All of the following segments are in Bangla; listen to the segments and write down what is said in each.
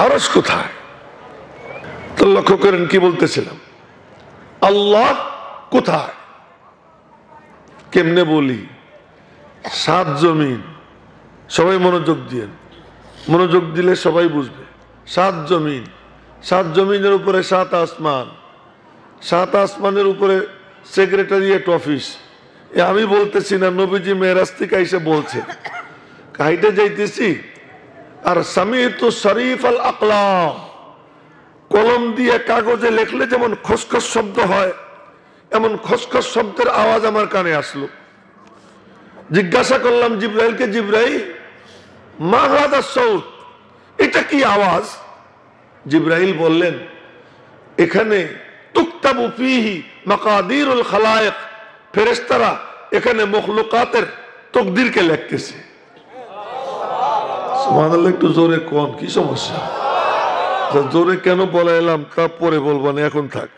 আরশ কোথায়? তো লক্ষ্য করেন কি বলতেছিলাম, আল্লাহ কোথায়? কেমনে বলি? সাত জমিন। সবাই মনোযোগ দিয়েন, মনোযোগ দিলে সবাই বুঝবে। সাত জমিন, সাত জমিনের উপরে সাত আসমান, সাত আসমানের উপরে সেক্রেটারিয়েট অফিস। আমি বলতেছি না, নবীজি মেরাজ থেকে এসে বলছে হাইটে যাইতেছি আর সামিতু শরীফ আল আকলাম, কলম দিয়ে কাগজে লেখলে যেমন খসখস শব্দ হয়, এমন খসখস শব্দের আওয়াজ আমার কানে আসলো। জিজ্ঞাসা করলাম জিব্রাইলকে, জিব্রাইল মা হাদা সাউত, এটা কি আওয়াজ? জিব্রাইল বললেন, এখানে তুকতাবু ফীহি মাকাদিরুল খালায়েক, ফেরেশতারা এখানে মখলুকাতের তকদিরকে লিখতেছে। সুবহানাল্লাহ। একটু জোরে কোন, কি সমস্যা? জোরে কেন বলে এলাম তা পরে বলবো না, এখন থাক।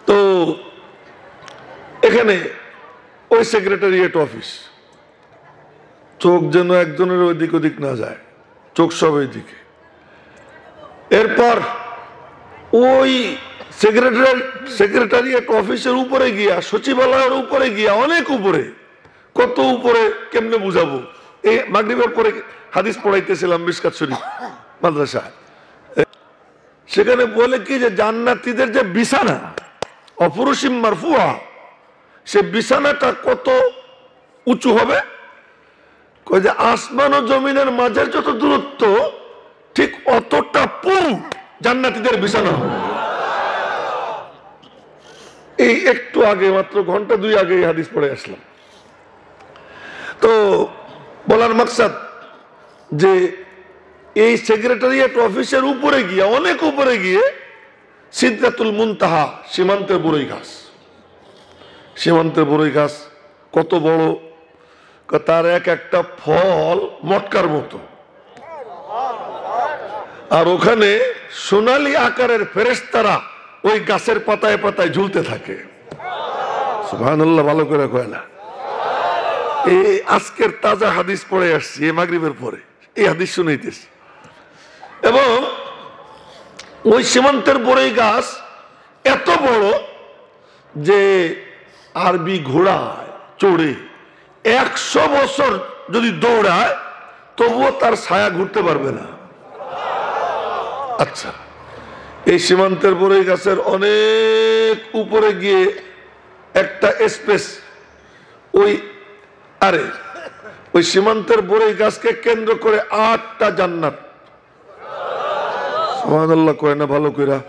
তো এখানে ওই সেক্রেটারিয়েট অফিস, চোখ যেন একজনের ওইদিক ওদিক না যায়, চোখ সব ওইদিকে। এরপর ওই সেক্রেটারিয়েট অফিসের উপরে গিয়া, সচিবালয়ের উপরে গিয়া, অনেক উপরে, কত উপরে কেমনে বুঝাবো? এই মাগরিবের পরে হাদিস পড়াইতেছিলাম মিশকাত শরীফ মাদ্রাসা, সেখানে বলে কি যে জান্নাতীদের যে বিছানা অপরসীম মারফুয়া, সে বিছানাটা কত উঁচু হবে? কয় যে আসমান ও জমিনের মাঝের যত দূরত্ব ঠিক অতটা পুরু জান্নাতীদের বিছানা হবে। এই একটু আগে, মাত্র ঘন্টা দুই আগে এই হাদিস পড়ে আসলাম। তো বলার মাকসাদ যে এই সেক্রেটারিয়েট অফিসের উপরে গিয়ে, অনেক উপরে গিয়ে সিদরাতুল মুনতাহা, সীমান্তের বড়ই গাছ। সীমান্তের বড়ই গাছ কত বড়? তার এক একটা ফল মটকার মতো, আর ওখানে সোনালী আকারের ফেরেশতারা ওই গাছের পাতায় পাতায় ঝুলতে থাকে। সুবহানাল্লাহ, ভালো করে কয় না? এই আজকের তাজা হাদিস পড়ে আসছি, এই মাগরিবের পরে এই হাদিস শুনাইতেছি। এবং ওই সীমান্তের বড়ই গাছ এত বড় যে আরবি ঘোড়ায় চড়ে 100 বছর যদি দৌড়ায় তবুও তার ছায়া ঘুরতে পারবে না। আচ্ছা, এই সীমান্তের বড়ই গাছের অনেক উপরে গিয়ে একটা স্পেস, ওই সীমান্তের বড়ই গাছকে কেন্দ্র করে 8টা জান্নাত। সুবহানাল্লাহ কয় না ভালো কইরা?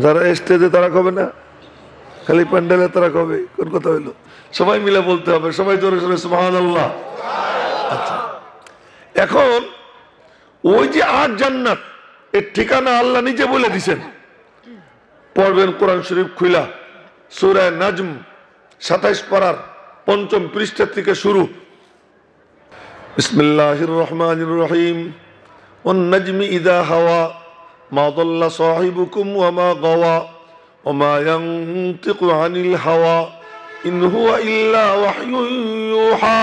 যারা স্টেজে তারা কবে না, খালি প্যান্ডেলে তারা কবে? কোন কথা হইলো? সবাই মিলে বলতে হবে, সবাই জোরে জোরে সুবহানাল্লাহ। আচ্ছা, এখন ওই যে 8 জান্নাত, এর ঠিকানা আল্লাহ নিজে বলে দিছেন। পড়বেন কোরআন শরীফ খুইলা, সূরা নাজম 27 পারার 5ম পৃষ্ঠা থেকে শুরু। বিসমিল্লাহির রহমানির রহিম। ওয়ান নাজমি ইযা হাওয়া মা দাল্লা সাহিবুকুম ওয়া মা গাওয়া ওয়া মা ইয়ানতিকু আনিল হাওয়া ইন হুয়া ইল্লা ওয়াহয়ুন ইউহা।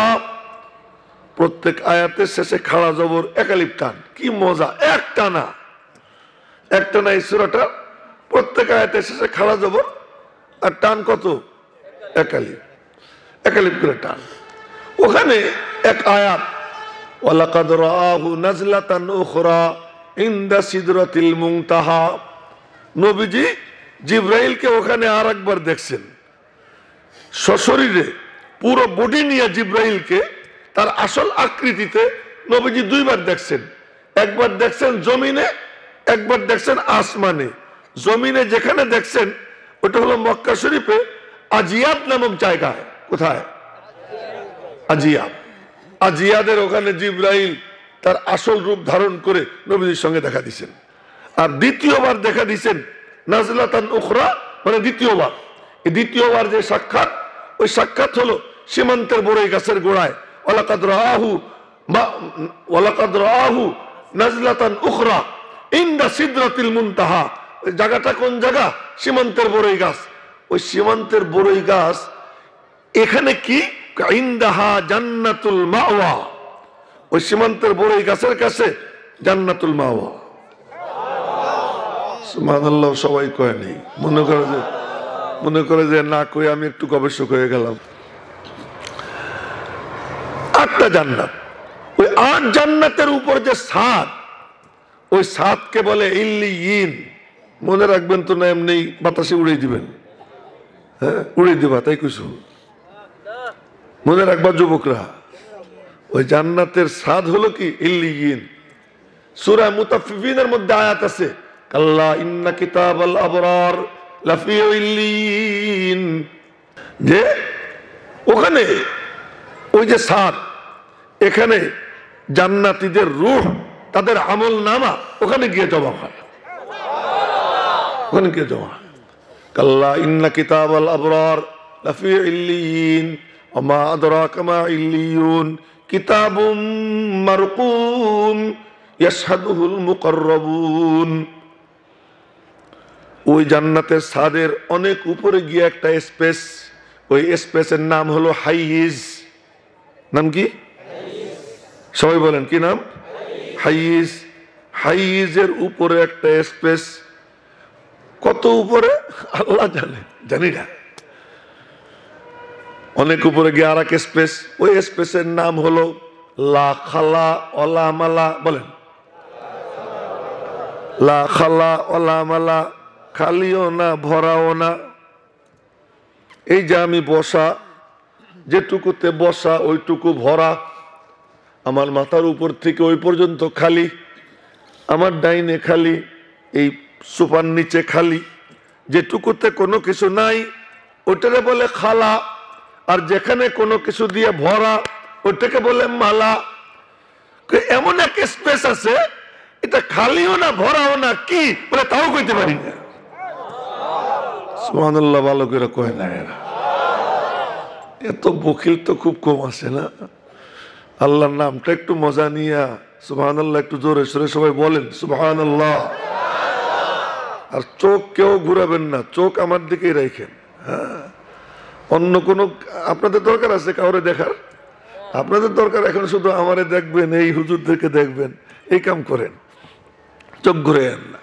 প্রত্যেক আয়াতের শেষে খাড়া জবর, একালিফ টান। কি মজা! একটা না এই সূরাটা প্রত্যেক আয়াতের শেষে খাড়া জবর আর টান কত? একালিফ করে টান। ওখানে এক আয়াত, ওয়ালাকাদ রাআহু নাজলাতান উখরা ইনদা সিদরাতিল মুনতাহা। নবীজি জিব্রাইলকে ওখানে আরেকবার দেখছেন সশরীরে, পুরো বডি নিয়ে জিব্রাইলকে তার আসল আকৃতিতে নবীজি 2 বার দেখছেন। একবার দেখছেন জমিনে, একবার দেখছেন আসমানে। জমিনে যেখানে দেখছেন ওটা হলো মক্কা শরীফে আজিয়াদ নামক জায়গায়। কোথায়? আজিয়াদ। আজিয়াদের ওখানে জিব্রাইল তার আসল রূপ ধারণ করে নবীজির সঙ্গে দেখা দিয়েছেন। আর দ্বিতীয়বার দেখা দিয়েছেন নাজলাতান উখরা, মানে দ্বিতীয়বার। এই দ্বিতীয়বার যে সাক্ষাৎ, ওই সাক্ষাৎ হলো সীমান্তের বড়ই গাছের গোড়ায়। ওয়ালাকাদ রাআহু নাজলাতান উখরা ইনদা সিদরাতিল মুনতাহা। ওই জায়গাটা কোন জায়গা? সীমান্তের বড়ই গাছ। ওই সীমান্তের বড়ই গাছ এখানে কি? ইনদাহা জান্নাতুল মাওয়া। ওই সীমান্তের বড়ই গাছের কাছে জান্নাতুল মাওয়া। সুবহানাল্লাহ, সবাই কয় নেই, মনে করে যে না কই আমি একটু গবেষক হয়ে গেলাম। 8টা জান্নাত, ওই 8 জান্নাতের উপর যে ছাদ, ওই ছাদকে বলে ইল্লিয়িন। মনে রাখবেন তো না, এমনি বাতাসে উড়িয়ে দিবেন? হ্যাঁ, উড়িয়ে দিবা, তাই কিছু মনে রাখবা যুবকরা। ওই জান্নাতের ছাদ হলো কি ইল্লিয়িন। সূরা মুতাফফিফিনের মধ্যে আয়াত আছে, কাল্লা ইন্না কিতাবাল আবরার লাফি ইল্লিয়িন, যে ওখানে ওই যে ছাদ, এখানে জান্নাতীদের রূহ, তাদের আমল নামা ওখানে গিয়ে জমা হয়, ওখানে গিয়ে জমা। কাল্লা ইন্না কিতাবাল আবরার লাফি ইল্লিয়িন ওয়া মা আদরাকা মা ইল্লিয়ুন কিতাবুম মারকুম ইয়াশহাদুহুল মুকাররাবুন। ওই জান্নাতের ছাদের অনেক উপরে গিয়ে একটা স্পেস, ওই স্পেসের নাম হলো হাইজ। নাম কি? সবাই বলেন কি নাম? হাইজ। হাইজের উপরে একটা স্পেস, কত উপরে আল্লাহ জানে, জানি না। অনেক উপরে গিয়ে আর এক স্পেস, ওই স্পেসের নাম হলো লা খালা ওয়ালা মালা। বলেন লা খালা ওয়ালা মালা, খালিও না ভরাও না। এই যে আমি বসা, যেটুকুতে বসা ওইটুকু ভরা, আমার মাথার উপর থেকে ওই পর্যন্ত খালি, আমার ডাইনে খালি, এই সোফার নিচে খালি, যেটুকুতে কোনো কিছু নাই ওইটাকে বলে খালা, আর যেখানে কোনো কিছু দিয়ে ভরা ওইটাকে বলে মালা। এমন এক স্পেস আছে, এটা খালিও না ভরাও না, কি বলে তাও কইতে পারি না। সুবহানাল্লাহ, ভালো করে কয় না এরা। এত বকিল তো খুব কম আছে না? আল্লাহর নামটা একটু মজা নিয়া সুবহানাল্লাহ একটু জোরে সোরে সবাই বলেন সুবহানাল্লাহ। আর চোখ কেউ ঘুরাবেন না, চোখ আমার দিকেই রাখেন। হ্যাঁ, অন্য কোনো আপনাদের দরকার আছে কাউরে দেখার? আপনাদের দরকার এখন শুধু আমারে দেখবেন, এই হুজুরদেরকে দেখবেন, এই কাম করেন, চোখ ঘুরেন না।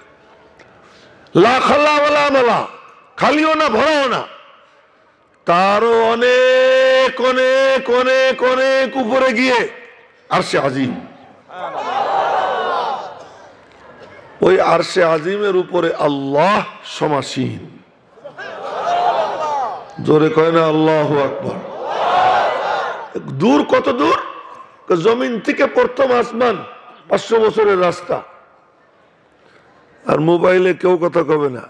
লা খালা ওয়ালা মালা, খালিও না ভরাও না, তারও অনেক অনেক অনেক অনেক উপরে গিয়ে আরশে আজিম। ওই আরশে আজিমের উপরে আল্লাহ সমাসীন। জোরে কয় না আল্লাহু আকবার। দূর, কত দূর? জমিন থেকে প্রথম আসমান 500 বছরের রাস্তা। আর মোবাইলে কেউ কথা কবে না,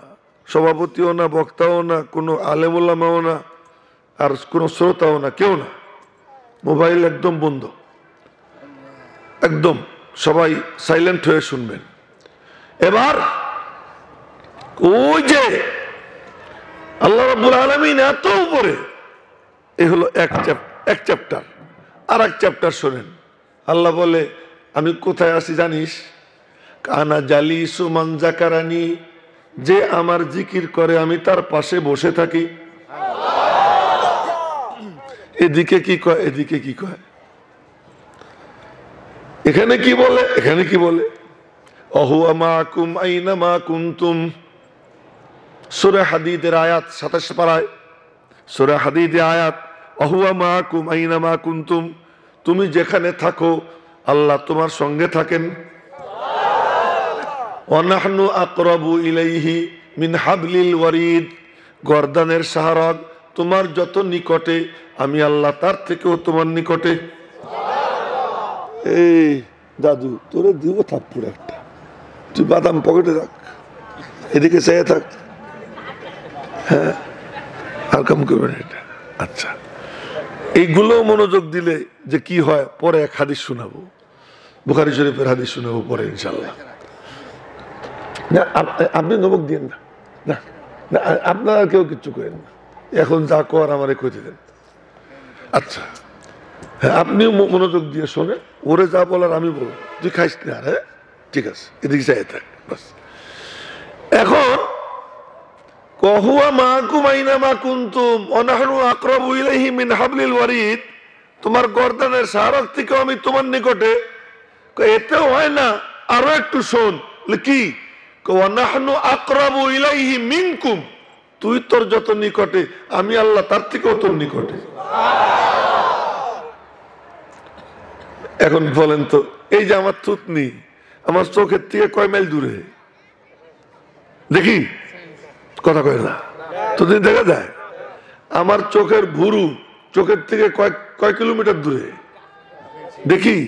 সভাপতিও না, বক্তাও না, কোনো আলেম ওলামাও না, আর কোনো শ্রোতাও না, কেউ না। মোবাইল একদম বন্ধ, একদম সবাই সাইলেন্ট হয়ে শুনবেন। এবার ওই যে আল্লাহ রাব্বুল আলামিন এত উপরে, এই হলো এক চ্যাপ্টার। আর এক চ্যাপ্টার শোনেন, আল্লাহ বলে আমি কোথায় আছি জানিস? কানা জালিসু মান যাকারানি, যে আমার জিকির করে আমি তার পাশে বসে থাকি। এদিকে কি কয়, এদিকে কি কয়, এখানে কি বলে, এখানে কি বলে? অহুয়া মাকুম আইনা মা কুনতুম। সূরা হাদীদের আয়াত 27 পারায়, সূরা হাদীদে আয়াত, অহুয়া মাকুম আইনা মা কুনতুম, তুমি যেখানে থাকো আল্লাহ তোমার সঙ্গে থাকেন। ওয়ানাহনু আকরাবু ইলাইহি মিন হাবলিল ওয়ারিদ, গর্দানের সাহারগ তোমার যত নিকটে, আমি আল্লাহ তার থেকেও তোমার নিকটে। এই দাদু, তোরে দিব থাপ্পড় একটা, তুই বাদাম পকেটে রাখ, এদিকে চেয়ে থাক। হ্যাঁ, আর কাম করবেন এটা। আচ্ছা, এইগুলো মনোযোগ দিলে যে কি হয়, পরে এক হাদিস শোনাবো, বুখারী শরীফের হাদিস শোনাবো পরে ইনশাল্লাহ। না আপনি নবক দিয়েন না, না না, আপনারা কেউ কিচ্ছু করেন না, এখন যা কর আমারে কইতে দেন। আচ্ছা, হ্যাঁ, আপনিও মনোযোগ দিয়ে শোনেন, ওরে যা বলার আমি বলবো, তুই খাইস না। হ্যাঁ ঠিক আছে, এদিকে চাই থাক বাস। এখন কহুয়া মাকুম আইনা মা কুনতুম ওয়ানাহনু আকরাবু ইলাইহি মিন হাবলিল ওয়ারিদ, তোমার গর্দানের সাহারক থেকে আমি তোমার নিকটে। এতেও হয় না, আরো একটু শোন। কি? ওয়ানাহনু আকরাবু ইলাইহি মিনকুম, তুই তোর যত নিকটে, আমি আল্লাহ তার থেকেও তোর নিকটে। এখন বলেন তো, এই যে আমার থুতনি আমার চোখের থেকে কয় মাইল দূরে? দেখি, কথা কয় না, থুতনি দেখা যায়? আমার চোখের ভুরু চোখের থেকে কয় কিলোমিটার দূরে? দেখি।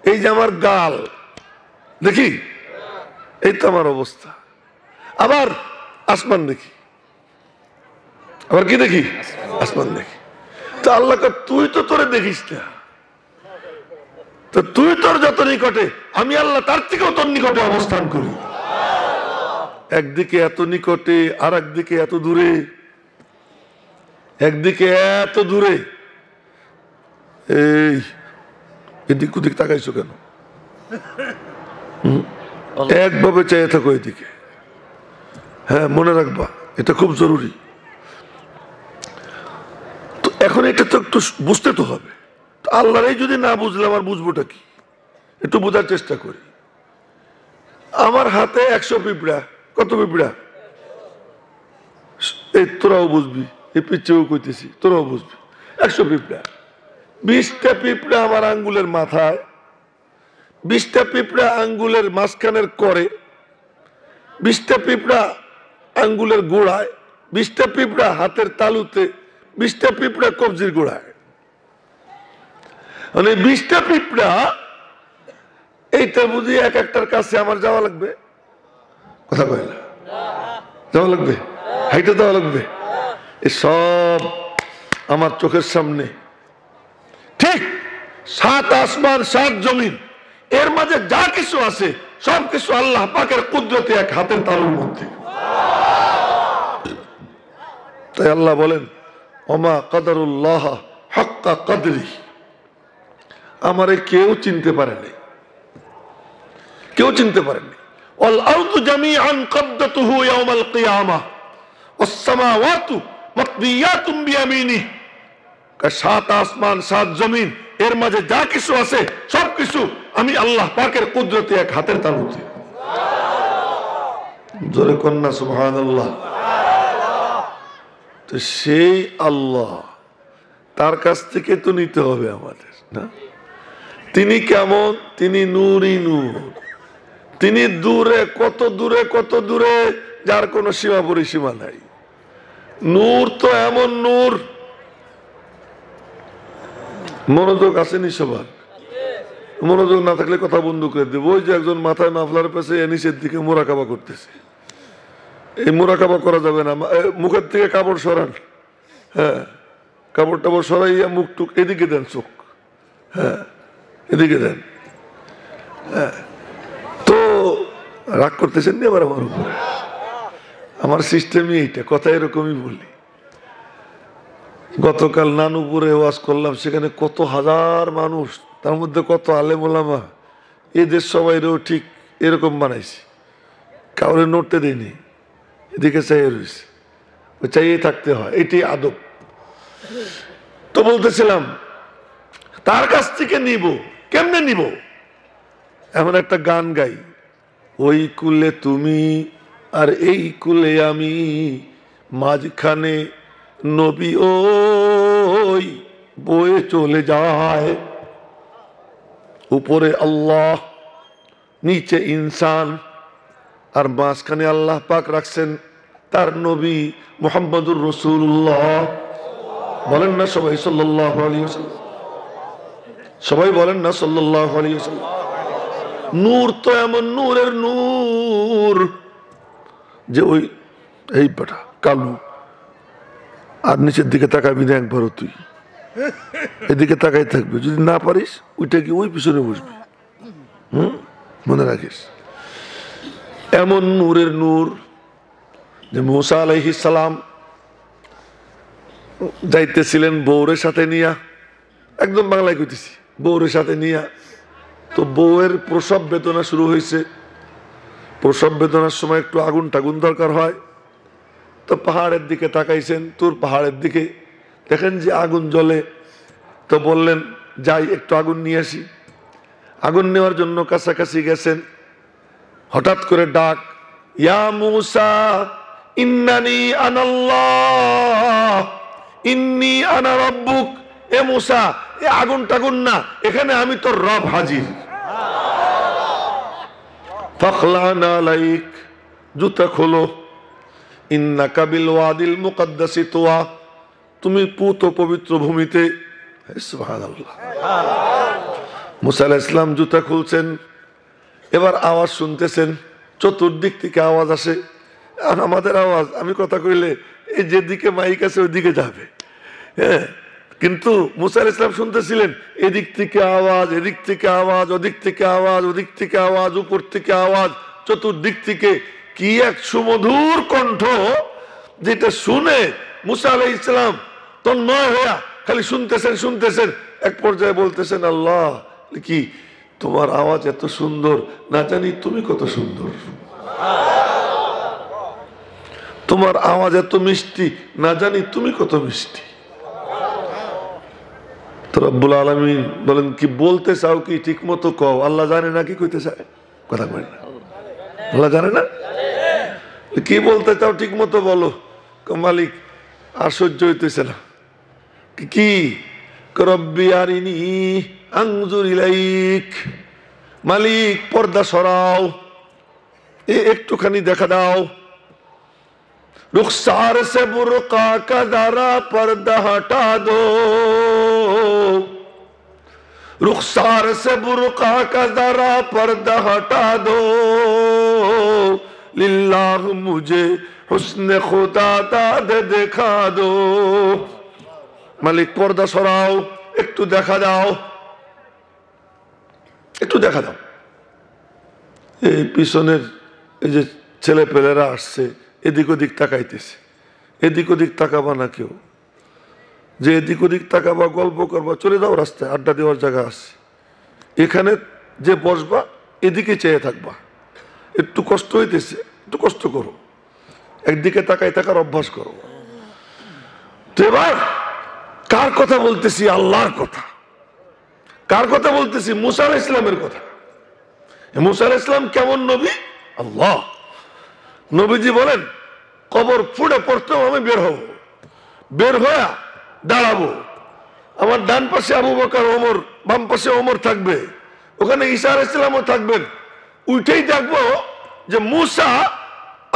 এই যে আমার গাল, দেখি? এই তো আমার অবস্থা। আবার আসমান দেখি, আবার কি দেখি? আসমান দেখি। তো আল্লাহ তুই তো তোরে দেখিস না, তো তুই তোর যত নিকটে, আমি আল্লাহ তার থেকেও তোর নিকটে অবস্থান করি। একদিকে এত নিকটে, আর একদিকে এত দূরে। একদিকে এত দূরে, এই এদিক ওদিক তাকাইছো কেন? একভাবে চেয়ে থাকো এদিকে। হ্যাঁ, মনে রাখবা, এটা খুব জরুরি। তো এখন এটা তো একটু বুঝতে তো হবে। আল্লাহরই যদি না বুঝলে আমার বুঝবোটা কি? একটু বোঝার চেষ্টা করি। আমার হাতে 100 পিঁপড়া। কত পিঁপড়া? এই তোরাও বুঝবি, এই পিচ্ছেও কইতেছি, তোরাও বুঝবি। 100 পিঁপড়া। 20টা পিঁপড়া আমার আঙ্গুলের মাথায়, 20টা পিঁপড়া আঙ্গুলের মাঝখানের করে, 20টা পিঁপড়া আঙ্গুলের গোড়ায়, 20টা পিঁপড়া হাতের তালুতে, 20টা পিঁপড়া কবজির গোড়ায়। মানে 20টা পিঁপড়া, এইটা বুঝি এক একটার কাছে আমার যাওয়া লাগবে? কথা কয় না, যাওয়া লাগবে, হাইটে যাওয়া লাগবে। সব আমার চোখের সামনে। ঠিক 7 আসমান 7 জমিন, এর মাঝে যা কিছু আছে সব কিছু আল্লাহ পাকের কুদরতে এক হাতের তালুর মধ্যে। তাই আল্লাহ বলেন, ওমা কদরুল্লাহ হাক্কা কদরি, আমারে কেউ চিনতে পারেনি, কেউ চিনতে পারেনি। ওয়াল আরদু জামিআন কবদাতুহু ইয়াওমাল কিয়ামাহ ওয়াস সামাওয়াতু মাতবিয়াতুম বিয়ামিনিহি। 7 আসমান 7 জমিন, এর মাঝে যা কিছু আছে সবকিছু আমি আল্লাহ পাকের কুদরতে এক হাতের তালুতে। জোরে কন্যা সুবহানাল্লাহ। তো সেই আল্লাহ, তার কাছ থেকে তো নিতে হবে আমাদের, না? তিনি কেমন? তিনি নূরই নূর। তিনি দূরে, কত দূরে, কত দূরে, যার কোনো সীমা পরিসীমা নাই। নূর তো এমন নূর, মনোযোগ আসেনি সবার? মনোযোগ না থাকলে কথা বন্ধ করে দেবো। ওই যে একজন মাথায় মাফলার পেছে নিচের দিকে মোরাকাবা করতেছে, এই মোরাকাবা করা যাবে না। মুখের থেকে কাপড় সরান, হ্যাঁ, কাপড় টাপড় সরাইয়া মুখ টুক এদিকে দেন, চোখ, হ্যাঁ, এদিকে দেন। হ্যাঁ, তো রাগ করতেছেন নি আবার আমার উপরে? আমার সিস্টেমই এইটা, কথা এরকমই বলি। গতকাল নানুপুরে ওয়াজ করলাম, সেখানে কত হাজার মানুষ, তার মধ্যে কত আলেম ওলামা। এদের সবাইরেও ঠিক এরকম বানাইছি, কাউরে নড়তে দেয়নি, এদিকে চাইয়ে রয়েছে, চাইয়ে থাকতে হয়, এটাই আদব। তো বলতেছিলাম, তার কাছ থেকে নিব, কেমনে নিব? এমন একটা গান গাই, ওই কুলে তুমি আর এই কুলে আমি, মাঝখানে নবী ওই বয়ে চলে যায়, উপরে আল্লাহ নিচে ইনসান, আর মাঝখানে আল্লাহ পাক রাখছেন তার নবী মুহাম্মদুর রাসূলুল্লাহ। বলেন না সবাই সাল্লাল্লাহু আলাইহি ওয়াসাল্লাম? সবাই বলেন না সাল্লাল্লাহু আলাইহি ওয়াসাল্লাম? নূর তো এমন নূরের নূর যে ওই এই পাটা কালু, আর নিচের দিকে তাকাবি না একবারও, তুই এদিকে তাকাই থাকবি, যদি না পারিস ওইটা কি ওই পিছনে বসবি। মনে রাখিস, এমন নূরের নূর যে মুসা আলাইহিস সালাম যাইতেছিলেন বউরের সাথে নিয়া, একদম বাংলায় কইতেছি, বউরের সাথে নিয়া। তো বউয়ের প্রসব বেদনা শুরু হয়েছে। প্রসব বেদনার সময় একটু আগুন টাগুন দরকার হয়, তো পাহাড়ের দিকে তাকাইছেন, তোর পাহাড়ের দিকে দেখেন যে আগুন জ্বলে, তো বললেন যাই একটু আগুন নিয়ে আসি। আগুন নেওয়ার জন্য কাছাকাছি গেছেন, হঠাৎ করে ডাক, ইয়া মূসা ইন্নানি আনাল্লাহ ইন্নী আনা রাব্বুক। এ মূসা, এ আগুন টাগুন না, এখানে আমি তোর রব হাজির। ফাখলানা আলাইক, জুতা খোলো, ইন্নাকা বিল ওয়াদিল মুকদ্দাসি তুয়া, তুমি পুত পবিত্র ভূমিতে। সুবহানাল্লাহ। মূসা আলাইহিস সালাম জুতা খুলছেন, এবার আওয়াজ শুনতেছেন, চতুর্দিক থেকে আওয়াজ আসে। আর আমাদের আওয়াজ, আমি কথা কইলে এই যেদিকে মাইক আছে ওইদিকে যাবে, হ্যাঁ, কিন্তু মূসা আলাইহিস সালাম শুনতেছিলেন এদিক থেকে আওয়াজ, এদিক থেকে আওয়াজ, ওদিক থেকে আওয়াজ, ওদিক থেকে আওয়াজ, উপর থেকে আওয়াজ, চতুর্দিক থেকে। কি এক সুমধুর কণ্ঠ, যেটা শুনে মূসা আলাইহিস সালাম তন্ময় হইয়া খালি শুনতেছেন শুনতেছেন। এক পর্যায়ে বলতেছেন, আল্লাহ, কি তোমার আওয়াজ এত সুন্দর, না জানি তুমি কত সুন্দর। তোমার আওয়াজ এত মিষ্টি, না জানি তুমি কত মিষ্টি। তো রব্বুল আলামিন বলেন, কি বলতে চাও কি ঠিক মতো কও। আল্লাহ জানে না কি কইতে চায়, কথা কয় না, আল্লাহ জানে না কি বলতে চাও, ঠিক মতো বলো। মালিক আর সহ্য হইতেছে না। কি রব্বি আরিনি আনজুর ইলাইক, মালিক পর্দা সরাও, একটুখানি দেখা দাও। रुखसार से बुर्का का दारा पर्दा हटा दो, रुखसार से बुर्का का दारा पर्दा हटा दो, लिल्लाह मुझे हुस्न खुदा दाद देखा दो। मालिक पर्दा सराओ, একটু দেখা দাও, একটু দেখা দাও। এই পিছনের এই যে ছেলে পেলেরা আসছে, এদিক ওদিক তাকাইতেছে। এদিক ওদিক তাকাবা না কেউ, যে এদিক ওদিক তাকাবা, গল্প করবা, চলে যাও রাস্তায়, আড্ডা দেওয়ার জায়গা আছে। এখানে যে বসবা এদিকে চেয়ে থাকবা। একটু কষ্ট হইতেছে, একটু কষ্ট করো, একদিকে তাকাই থাকার অভ্যাস করো। তো এবার কার কথা বলতেছি? আল্লাহর কথা। কার কথা বলতেছি? মূসা আলাইহিস সালামের কথা। মূসা আলাইহিস সালাম কেমন নবী? আল্লাহ নবীজি বলেন, কবর ফুড়ে পড়তেও আমি বের হব, বের হয়ে দাঁড়াবো। আমার ডান পাশে আবু বকর ওমর, বাম পাশে ওমর থাকবে, ওখানে ঈসা আলাইহিস সালামও থাকবেন। উঠেই দেখবো যে মূসা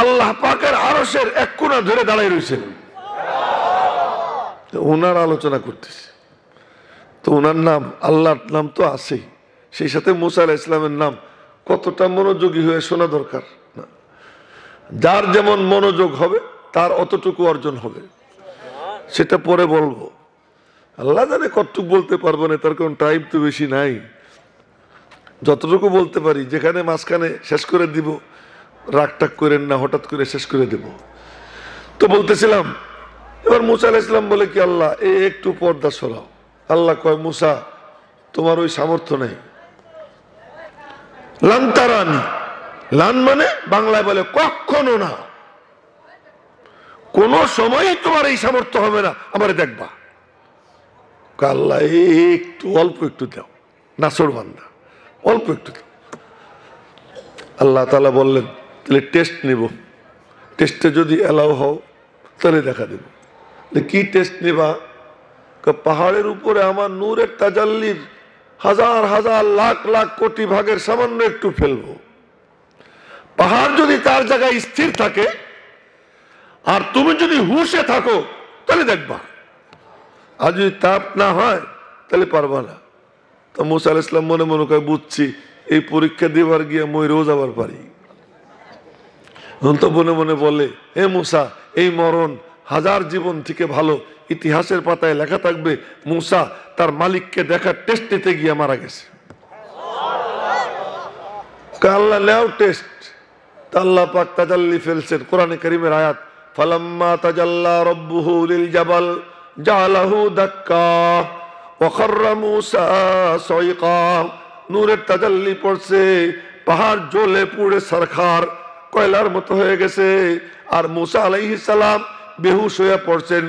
আল্লাহ পাকের আরশের এক কোণা ধরে দাঁড়াই রয়েছেন। ওনার আলোচনা করতেছে, তো ওনার নাম, আল্লাহর নাম তো আছেই, সেই সাথে মূসা আলাইহিস সালামের নাম কতটা মনোযোগী হয়ে শোনা দরকার। যার যেমন মনোযোগ হবে তার অতটুকু অর্জন হবে, সেটা পরে বলবো। আল্লাহ জানে কতটুকু বলতে পারবো না, তার কারণ টাইম তো বেশি নাই। যতটুকু বলতে পারি, যেখানে মাঝখানে শেষ করে দিব, রাগ টাগ করেন না, হঠাৎ করে শেষ করে দেব। তো বলতেছিলাম, এবার মূসা আলাইহিস সালাম বলে কি, আল্লাহ একটু পর্দা সরাও। আল্লাহ কয়, মূসা তোমার ওই সামর্থ্য নেই। লান তারানি, লান মানে বাংলায় বলে কখনো না, কোন সময়ই তোমার এই সামর্থ্য হবে না আমারে দেখবা। আল্লাহ একটু, অল্প একটু দাও, নাসর বান্দা, অল্প একটু দাও। আল্লাহ তাআলা বললেন, তাহলে টেস্ট নিব, টেস্টে যদি এলাও হও তাহলে দেখা দেব। কি টেস্ট নিবা? পাহাড়ের উপরে আমার নূরের তাজাল্লির হাজার হাজার লাখ লাখ কোটি ভাগের সামান্য একটু ফেলবো। পাহাড় যদি তার জায়গায় স্থির থাকে আর তুমি যদি হুঁশে থাকো তাহলে দেখবা, আর যদি তাপ না হয় তাহলে পারবা না। তো মূসা আলাইহিস সালাম মনে মনে করে, বুঝছি এই পরীক্ষা দিবার গিয়ে মইরেও যাবার পারি। তো মনে মনে বলে, হে মূসা, এই মরণ হাজার জীবন থেকে ভালো। ইতিহাসের পাতায় লেখা থাকবে, মূসা তার মালিককে দেখার টেস্ট নিতে গিয়ে মারা গেছে। আল্লাহ নেও টেস্ট। আল্লাহ পাক তাজাল্লি ফেলছেন, কোরআনে কারীমের আয়াত, ফালাম্মা তাজাল্লা রাব্বুহু লিল জাবাল জাআলাহু দাক্কা ওয়া খাররা মূসা সাইকা। নূরের তাজাল্লি পড়ছে, পাহাড় জ্বলে পুড়ে সরখার কয়লার মতো হয়ে গেছে। আর মূসা আলাইহিস সালাম বেহুশ হয়ে পড়ছেন।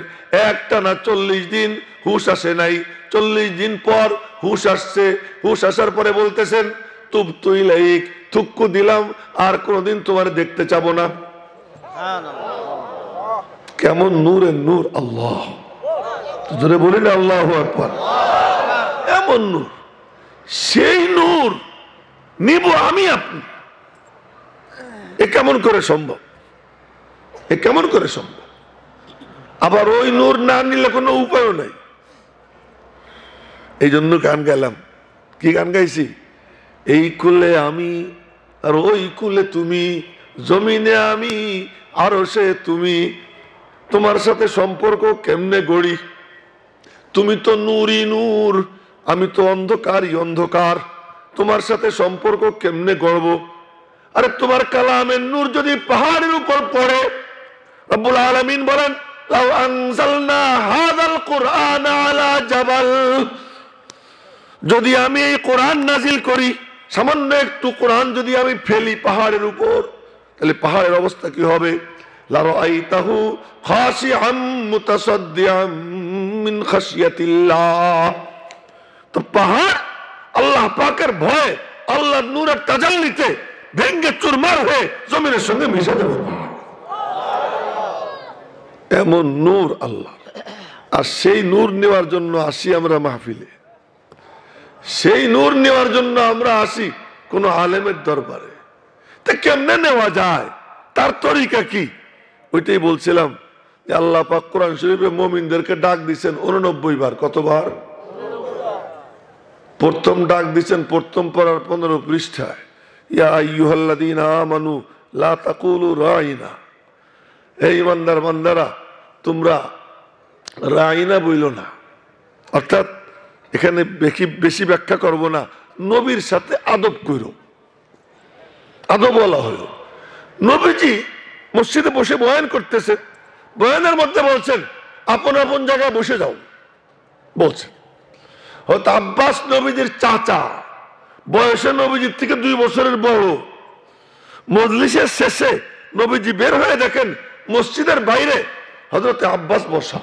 একটানা 40 দিন হুশ আসে নাই। 40 দিন পর হুশ আসছে, হুশ আসার পরে বলতেছেন তুবতু ইলাইক, থুক্কু দিলাম, আর কোনোদিন তোমার দেখতে চাবো না। কেমন নূরের নূর! আল্লাহ, জোরে বলি না আল্লাহু আকবার। এমন নূর, সেই নূর নিব আমি আপনি, এ কেমন করে সম্ভব? এ কেমন করে সম্ভব? আবার ওই নূর না নিলে কোনো উপায় নাই। এই জন্য গান গাইলাম। কি গান গাইছি? এই কুলে আমি আর ওই কুলে তুমি, জমিনে আমি আরশে তুমি, তোমার সাথে সম্পর্ক কেমনে গড়ি? তুমি তো নূরই নূর, আমি তো অন্ধকারই অন্ধকার, তোমার সাথে সম্পর্ক কেমনে গড়ব? আরে তোমার কালামের নূর যদি পাহাড়ের উপর পড়ে, রব্বুল আলামিন বলেন লাউ আনজালনা হাযাল কুরআন আলা জাবাল, যদি আমি এই কোরআন নাজিল করি, সামান্য একটু কোরআন যদি আমি ফেলি পাহাড়ের উপর, তাহলে পাহাড়ের অবস্থা কি হবে? লারাআইতাহু খাশিআম মুতাসাদ্দিআম মিন খাশিয়াতিল্লাহ। তো পাহাড় আল্লাহ পাকের ভয়ে, আল্লাহর নূরের তাজাল্লিতে ভেঙ্গে চুরমার হয়ে জমিনের সঙ্গে মিশে যাবে। এমন নূর আল্লাহ। আর সেই নূর নেওয়ার জন্য আসি আমরা মাহফিলে, সেই নূর নেওয়ার জন্য আমরা আসি কোন আলেমের দরবারে। তা কেমনে নেওয়া যায়, তার তরিকা কি? ওইটাই বলছিলাম যে আল্লাহ পাক কোরআন শরীফে মুমিনদেরকে ডাক দিচ্ছেন 89 বার। কতবার? প্রথম ডাক দিচ্ছেন প্রথম পারার 15 পৃষ্ঠায়, ইয়া আইয়ুহাল্লাযীনা আমানু লা তাকুলু রাইনা, হে ইমানদার বান্দারা তোমরা রাইনা বইলো না। অর্থাৎ এখানে বেশি ব্যাখ্যা করব না, নবীর সাথে আদব কইরো। আদব বলা হলো, নবীজি মসজিদে বসে বয়ান করতেছে, বয়ানের মধ্যে বলছেন আপন আপন জায়গায় বসে যাও বলছেন। হয়তো আব্বাস নবীজির চাচা, বয়সে নবীজির থেকে 2 বছরের বড়। মজলিসের শেষে নবীজি বের হয়ে দেখেন মসজিদের বাইরে হযরত আব্বাস বসা।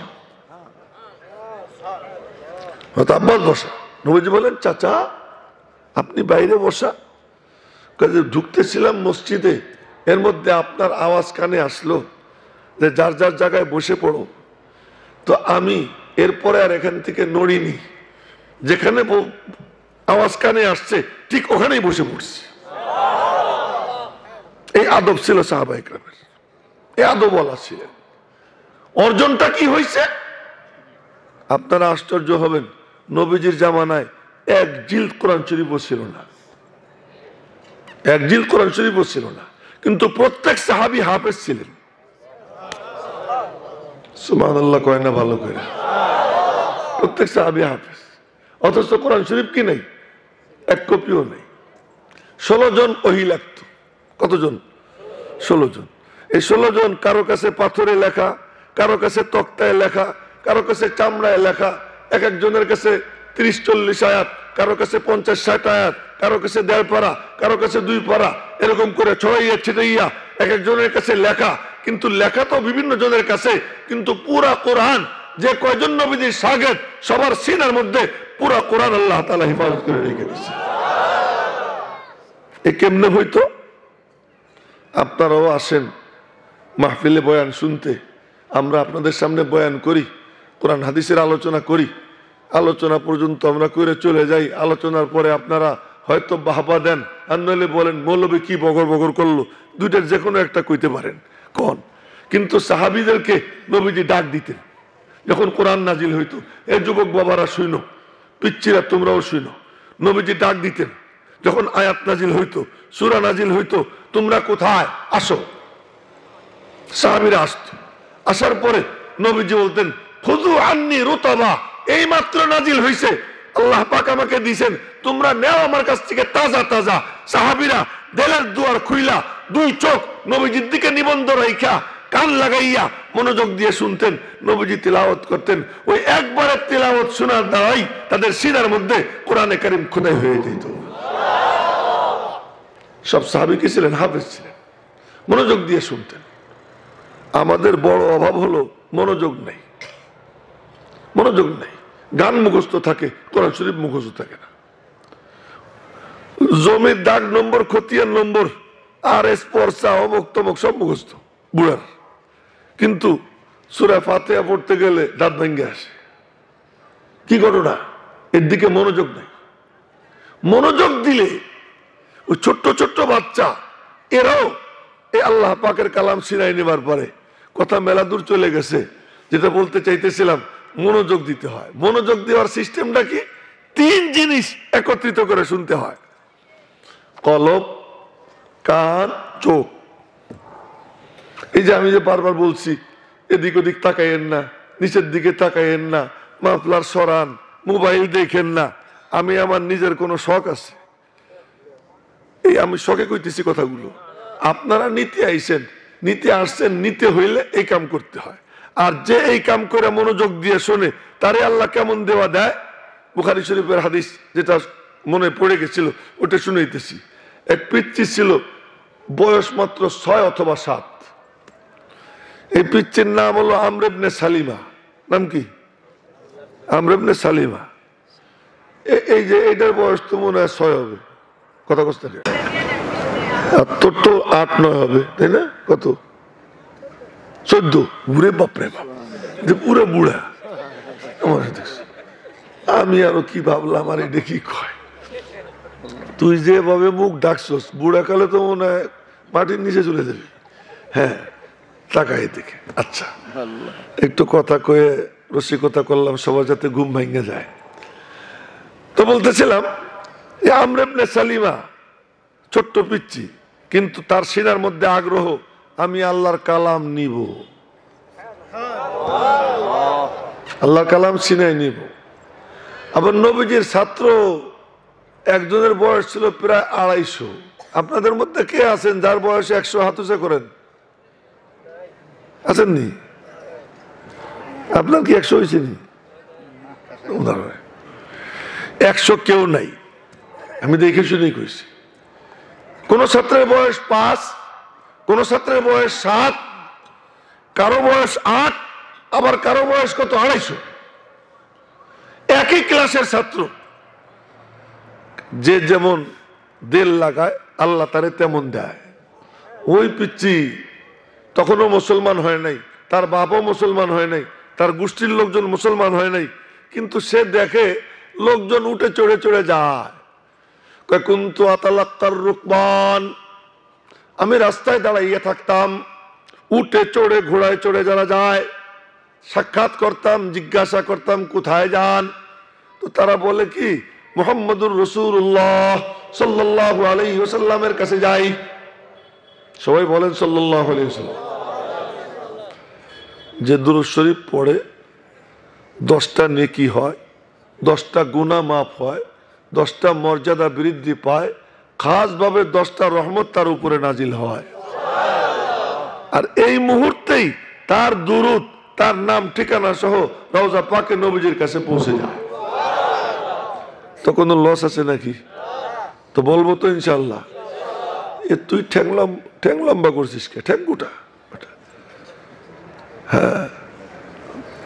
হয়তো আব্বাস বসা, নবীজি বলেন চাচা আপনি বাইরে বসা। কাজে ঢুকতেছিলাম মসজিদে, এর মধ্যে আপনার আওয়াজ কানে আসলো যে যার যার জায়গায় বসে পড়ো। তো আমি এরপরে আর এখান থেকে নড়িনি, যেখানে আওয়াজ কানে আসছে ঠিক ওখানেই বসে পড়ছি। এই আদব ছিল সাহাবায়ে কেরামের, এই আদব বলা ছিলেন। অর্জনটা কি হয়েছে আপনারা আশ্চর্য হবেন, নবীজির জামানায় 1 জিলদ কোরআন শরীফও ছিল না, 1 জিলদ কোরআন শরীফও ছিল না, কিন্তু প্রত্যেক সাহাবী হাফেজ ছিলেন। সুবহানাল্লাহ কয় না ভালো করে? প্রত্যেক সাহাবী হাফেজ, অথচ কোরআন শরীফ কি নেই? 1 কপিও নেই। 16 জন ওহী লাগতো। কতজন? 16 জন। এই 16 জন কারো কাছে পাথরে লেখা, কারো কাছে তক্তায় লেখা, কারো কাছে চামড়ায় লেখা, এক একজনের কাছে 30-40 আয়াত, কারো কাছে 50-60 আয়াত, কারো কাছে 1.5 পারা, কারো কাছে 2 পারা, এরকম করে ছড়াইয়া ছিটাইয়া এক একজনের কাছে লেখা। কিন্তু লেখা তো বিভিন্ন জনের কাছে, কিন্তু পুরা কোরআন যে কয়জন নবীজির শাগির্দ সবার সিনার মধ্যে পুরা কোরআন আল্লাহ তাআলা হেফাজত করে রেখে দিয়েছে। এ কেমনে হইতো? আপনারাও আসেন মাহফিলে বয়ান শুনতে, আমরা আপনাদের সামনে বয়ান করি, কোরআন হাদিসের আলোচনা করি, আলোচনা পর্যন্ত আমরা করে চলে যাই। আলোচনার পরে আপনারা হয়তো বাহবা দেন, আর নইলে বলেন মৌলবী কি বগর বগর করলো। দুইটার যে কোনো একটা কইতে পারেন কোন। কিন্তু সাহাবীদেরকে নবীজি ডাক দিতেন যখন কোরআন নাজিল হইতো, এই যুবক বাবারা শুনো, পিচ্চিরা তোমরাও শুনো। নবীজি ডাক দিতেন যখন আয়াত নাজিল হইতো, সূরা নাজিল হইতো, তোমরা কোথায়? আসো। সাহাবীরা আসতো, আসার পরে নবীজি বলতেন খুযু আন্নী রুতাবা, এই মাত্র নাজিল হইছে, আল্লাহ পাক আমাকে দিয়েছেন, তোমরা নেও আমার কাছ থেকে তাজা তাজা। সাহাবীরা দিলের দুয়ার খুইলা 2 চোখ নবীজির দিকে নিবন্ধ রাইখা কান লাগাইয়া মনোযোগ দিয়ে শুনতেন। নবীজি তিলাওয়াত করতেন, ওই একবারের তিলাওয়াত শোনার দ্বারাই তাদের সিনার মধ্যে কোরআনে কারীম খোদাই হয়ে যেত। সব সাহাবী কি ছিলেন? হাফেজ ছিলেন, মনোযোগ দিয়ে শুনতেন। আমাদের বড় অভাব হলো মনোযোগ নেই, মনোযোগ নেই। গান মুখস্থ থাকে, কোরআন শরীফ মুখস্থ থাকে না। জমির দাগ নম্বর, খতিয়ান নম্বর, আর এস পর্চা, অমুক তমুক সব মুখস্থ বুড়ার, কিন্তু সূরা ফাতিহা পড়তে গেলে দাঁত ভেঙে আসে। কি ঘটনা? এর দিকে মনোযোগ নাই। মনোযোগ দিলে ওই ছোট্ট ছোট্ট বাচ্চা এরাও এই আল্লাহ পাকের কালাম সিনাই নেবার পরে কথা মেলা দূর চলে গেছে। যেটা বলতে চাইতেছিলাম, মনোযোগ দিতে হয়। মনোযোগ দেওয়ার সিস্টেমটা কি? 3 জিনিস একত্রিত করে শুনতে হয়: কলব, কান, চোখ। এই যে আমি যে বারবার বলছি, এদিক ওদিক তাকাইয়েন না, নিচের দিকে তাকাইয়েন না, মাফলার সরান, মোবাইল দেখেন না। আমি আমার নিজের কোনো শখ আছে, এই আমি শখে কইতেছি কথাগুলো। আপনারা নীতি আইছেন, নীতি আসছেন, নিতে হইলে এই কাম করতে হয়। আর যে এই কাম করে মনোযোগ দিয়ে শোনে, তারে আল্লাহ কেমন দেওয়া দেয়। বুখারী শরীফের হাদিস যেটা মনে পড়ে গেছিল ওটা শুনাইতেছি। এক পিচ্চি ছিল, বয়স মাত্র 6 অথবা 7। এই পিচ্চির নাম হলো আমর ইবনে সালিমা। নাম কি? আমর ইবনে সালিমা। এই যে এটার বয়স তো মনে হয় 6 হবে, কথা কষ্ট থাকে। আর তোর তো 8-9 হবে, তাই না? কত? 14। বুড়ে বাপরে বাপ, পুরো বুড়া আমার। আমি আরো কি ভাবলাম, আর এটা কি কয়, তুই যেভাবে মুখ ডাকছস, বুড়া কালে তো মনে হয় মাটির নিচে চলে যাবে। হ্যাঁ, তাকাই দেখে। আচ্ছা, একটু কথা কয়ে রসিকতা করলাম, সবার যাতে ঘুম ভেঙে যায়। তো বলতেছিলাম, আমর ইবনে সালিমা ছোট্ট পিচ্চি, কিন্তু তার সিনার মধ্যে আগ্রহ, আমি আল্লাহর কালাম নিব, আল্লাহর কালাম সিনায় নিব। আবার নবীজির ছাত্র একজনের বয়স ছিল প্রায় 250। আপনাদের মধ্যে কে আছেন যার বয়সে 100 হাত উঁচা করেন? আছেননি? আপনার কি 100 হয়েছে নি? 100 কেউ নাই, আমি দেখে শুনেই কইছি। কোন ছাত্রের বয়স 5, কোন ছাত্রের বয়স 7, কারো বয়স 8, আবার কারো বয়স কত 250। একই ক্লাসের ছাত্র, যে যেমন দেল লাগায় আল্লাহ তারে তেমন দেয়। ওই পিচ্চি তখনও মুসলমান হয় নাই, তার বাপও মুসলমান হয় নাই, তার গোষ্ঠীর লোকজন মুসলমান হয় নাই, কিন্তু সে দেখে লোকজন উঠে চড়ে চড়ে যায়। কুনতু আতালাক্কার রুকবান, আমি রাস্তায় দাঁড়াইয়ে থাকতাম, উঠে চড়ে ঘোড়ায় চড়ে যারা যায় সাক্ষাৎ করতাম, জিজ্ঞাসা করতাম কোথায় যান। তো তারা বলে কি, মুহাম্মদুর রাসূলুল্লাহ সাল্লাল্লাহু আলাইহি ওয়াসাল্লামের কাছে যাই। সবাই বলেন সাল্লাল্লাহু আলাইহি ওয়াসাল্লাম। যে দুরূদ শরীফ পড়ে 10টা নেকি হয়, 10টা গুনাহ মাফ হয়, 10টা মর্যাদা বৃদ্ধি পায়, খাসভাবে 10টা রহমত তার উপরে নাজিল হয়। আর এই মুহূর্তেই তার দুরূদ, তার নাম ঠিকানা সহ রওজা পাকে নবীজির কাছে পৌঁছে যায়। তো কোনো লস আছে নাকি? তো বলবো তো ইনশাআল্লাহ। এ তুই ঠ্যাং লম্বা করছিস কে? ঠ্যাং গোটা। হ্যাঁ,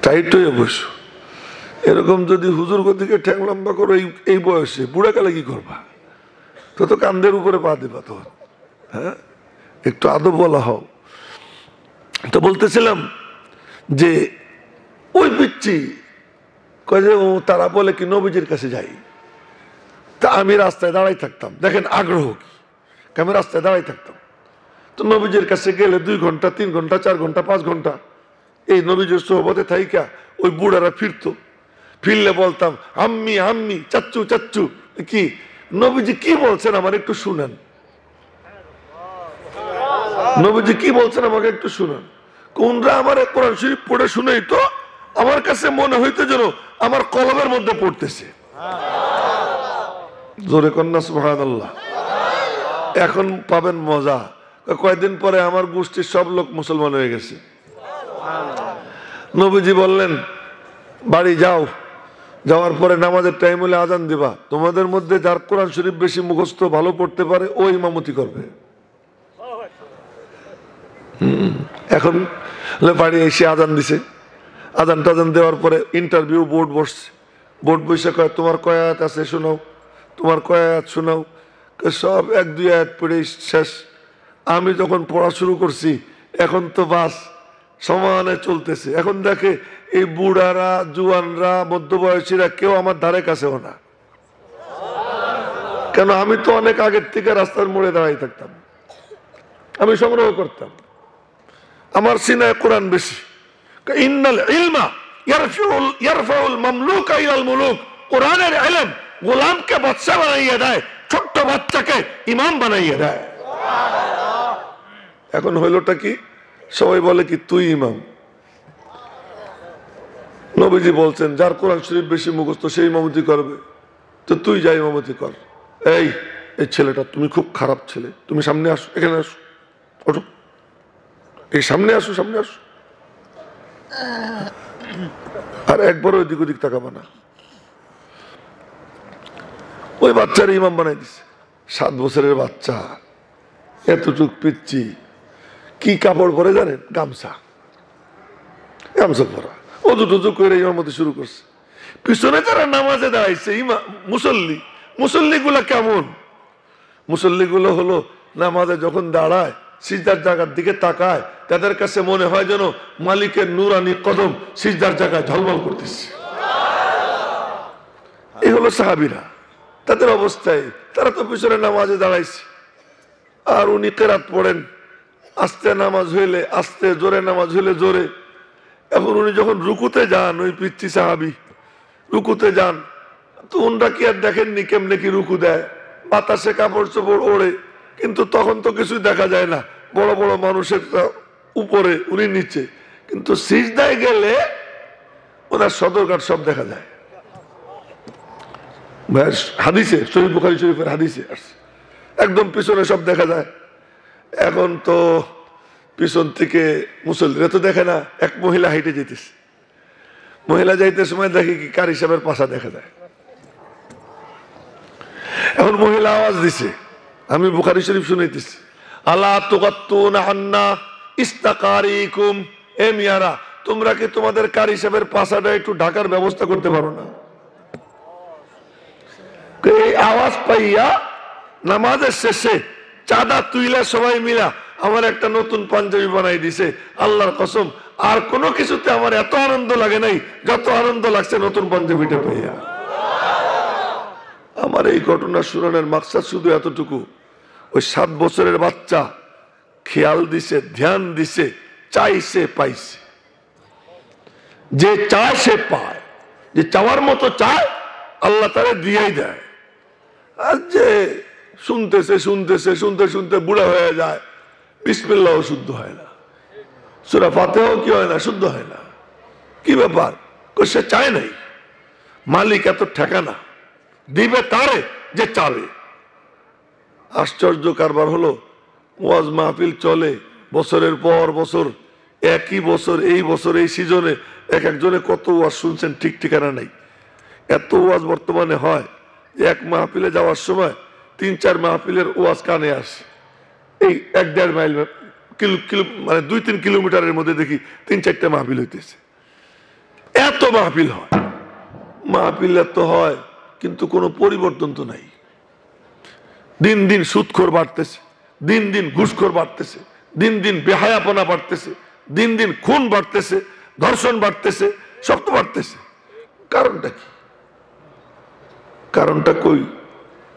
টাইট হয়ে বসো। এরকম যদি হুজুর গতিকে ঠ্যাং লম্বা করো এই বয়সে, বুড়াকালে কি করবা? তো কান্দের উপরে পা দেবা তো। হ্যাঁ, একটু আদব বলা হও। তো বলতেছিলাম যে ওই পিচ্চি কয়ে যে তারা বলে কি নবীজির কাছে যাই। তা আমি রাস্তায় দাঁড়াই থাকতাম, দেখেন আগ্রহ কি, আমি রাস্তায় দাঁড়াই থাকতাম। তো নবীজির কাছে গেলে 2 ঘন্টা 3 ঘন্টা 4 ঘন্টা 5 ঘন্টা এই নবীজির সোহবতে থাইকা ওই বুড়ারা ফিরলে বলতাম আম্মি আম্মি, চাচ্চু চাচ্চু। কি নবীজি কি বলছেন আমার একটু শুনেন, নবীজি কি বলছেন আমাকে একটু শুনেন। কোনরা আমার কোরআন শরীফ পড়ে শুনেই তো আমার কাছে মনে হইতো যেন আমার কলবের মধ্যে পড়তেছে। জোরে কন্যা সুবহানাল্লাহ। এখন পাবেন মজা, কয়েকদিন পরে আমার গোষ্ঠীর সব লোক মুসলমান হয়ে গেছে। নবীজি বললেন বাড়ি যাও, যাওয়ার পরে নামাজের টাইম হলে আজান দিবা, তোমাদের মধ্যে যার কোরআন শরীফ বেশি মুখস্থ ভালো পড়তে পারে ও ইমামতি করবে। এখন বাড়ি এসে আজান দিছে, আজান টাজান দেওয়ার পরে ইন্টারভিউ বোর্ড বসছে, বোর্ড বৈশা কয় তোমার কয় আয়াত আছে শোনাও, তোমার কয় আয়াত শোনাও। সব 1-2 আয়াত পড়ে শেষ। আমি যখন পড়া শুরু করছি এখন তো বাস সমানে চলতেছে। এখন দেখে এই বুড়ারা, জুয়ানরা, মধ্যবয়সীরা কেউ আমার ধারে কাছেও না। কেন? আমি তো অনেক আগের থেকে রাস্তার মোড়ে দাঁড়াই থাকতাম, আমি সংগ্রহ করতাম, আমার সিনায় কোরআন বেশি। ইন্নাল ইলমা ইয়ারফাউল মামলুকা ইলাল মুলুক। কোরআনের ইলম গোলামকে বাদশা বানাইয়ে দেয়, ছোট্ট বাচ্চাকে ইমাম বানাইয়ে দেয়। এখন হইলটা কি? সবাই বলে কি তুই ইমাম। নবীজি বলছেন যার কোরআন শরীফ বেশি মুখস্থ সেই ইমামতি করবে, তো তুই যা ইমামতি কর। এই ছেলেটা, তুমি খুব খারাপ ছেলে, তুমি সামনে আসো, এখানে আসো, ওঠো, এই সামনে আসো, সামনে আসো। আর একবারও এদিক ওদিক তাকাবা না। ওই বাচ্চার ইমাম বানাই দিছে। 7 বছরের বাচ্চা, এতটুক পিচ্ছি, কি কাপড় পরে জানেন? গামছা, গামছা পরা। অজু টজু করে ইমামতি শুরু করছে। পিছনে যারা নামাজে দাঁড়াইছে মুসল্লি, মুসল্লিগুলা কেমন? মুসল্লিগুলো হলো নামাজে যখন দাঁড়ায় সিজদার জায়গার দিকে তাকায়, তাদের কাছে মনে হয় যেন মালিকের নূরানি কদম সিজদার জায়গায় ঝলমল করতেছে। এই হলো সাহাবীরা, তাদের অবস্থায়। তারা তো পিছনে নামাজে দাঁড়াইছে, আর উনি কেরাত পড়েন, আস্তে নামাজ হইলে আস্তে, জোরে নামাজ হইলে জোরে। এখন উনি যখন রুকুতে যান, ওই পিচ্ছি সাহাবী রুকুতে যান, তো উনরা কি আর দেখেননি কেমনে কি রুকু দেয়? বাতাসে কাপড় চোপড় ওড়ে, কিন্তু তখন তো কিছু দেখা যায় না। বড় বড় মানুষের উপরে, উনি নিচে, কিন্তু সিজদায় গেলে ওনার সদরঘাট সব দেখা যায়। হাদিসে, শরীফ বুখারী শরীফের হাদিসে আসছে, একদম পিছনে সব দেখা যায়। এখন তো পিছন থেকে মুসল্লিরা তো দেখে না। এক মহিলা হাইটে যেতেছে, মহিলা যাইতে সময় দেখে কি কারি সাহেবের পাশা দেখা যায়। এখন মহিলা আওয়াজ দিছে, আমি বুখারী শরীফ শুনাইতেছি, আলা তুগাত্তুনা আন্না ইস্তাকারিকুম। এ মিয়ারা, তোমরা কি তোমাদের কারি সাহেবের পাশাটা একটু ঢাকার ব্যবস্থা করতে পারো না? এই আওয়াজ পাইয়া নামাজের শেষে চাঁদা তুইলা সবাই মিলা আমার একটা নতুন পাঞ্জাবি বানাই দিছে। আল্লাহর কসম, আর কোনো কিছুতে আমার এত আনন্দ লাগে নাই যত আনন্দ লাগছে নতুন পাঞ্জাবিটা পাইয়া। আমার এই ঘটনা শুনানোর মাকসাদ শুধু এতটুকু, ওই 7 বছরের বাচ্চা খেয়াল দিছে, ধ্যান দিছে, চাইছে, পাইছে। যে চায় সে পায়, যে চাওয়ার মতো চায় আল্লাহ তারে দিয়েই দেয়। আর যে শুনতেছে শুনতেছে শুনতে শুনতে বুড়া হয়ে যায়, বিসমিল্লাহ শুদ্ধ হয় না, সূরা ফাতিহাও কি হয় না, শুদ্ধ হয় না। কি ব্যাপার? সে চায় নাই, মালিক এত ঠেকানা দিবে তারে যে চাবে। আশ্চর্য কারবার হলো, ওয়াজ মাহফিল চলে বছরের পর বছর, একই বছর, এই বছর এই সিজনে এক একজনে কত ওয়াজ শুনছেন ঠিক ঠিকানা নেই। এত ওয়াজ বর্তমানে হয় যে এক মাহফিলে যাওয়ার সময় 3-4 মাহফিলের ওয়াজ কানে আসে। এই 1-1.5 মাইল মানে 2-3 কিলোমিটারের মধ্যে দেখি 3-4টা মাহফিল হইতেছে। এত মাহফিল হয়, মাহফিল এত হয়, কিন্তু কোনো পরিবর্তন তো নাই। দিন দিন সুদখোর বাড়তেছে, দিন দিন ঘুষখোর বাড়তেছে, দিন দিন বেহায়াপনা বাড়তেছে, দিন দিন খুন বাড়তেছে, ধর্ষণ বাড়তেছে, সব তো বাড়তেছে। কারণটা কি? কারণটা কই?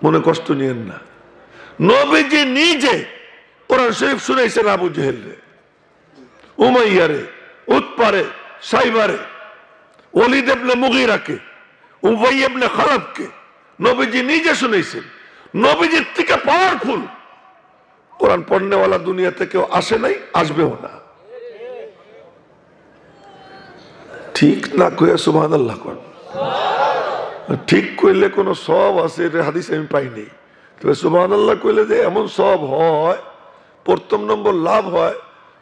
মনে কষ্ট নিয়েন না। নবীজি নিজে কোরআন শরীফ শুনাইছেন আবু জেহেল রে, উমাইয়া রে, উতপারে, সাইবারে, ওয়ালিদ ইবনে মুগীরাকে, উবাই ইবনে খালাবকে নবীজি নিজে শুনাইছেন। নবীজির থেকে পাওয়ারফুল কোরআন পড়নেওয়ালা দুনিয়াতে কেউ আসে নাই, আসবেও না। ঠিক না কইয়া সুবহানাল্লাহ কোন, ঠিক কইলে কোন সওয়াব আছে এটা হাদিস আমি পাইনি। তবে সুবহানাল্লাহ কইলে যে এমন সওয়াব হয়, প্রথম নম্বর লাভ হয়।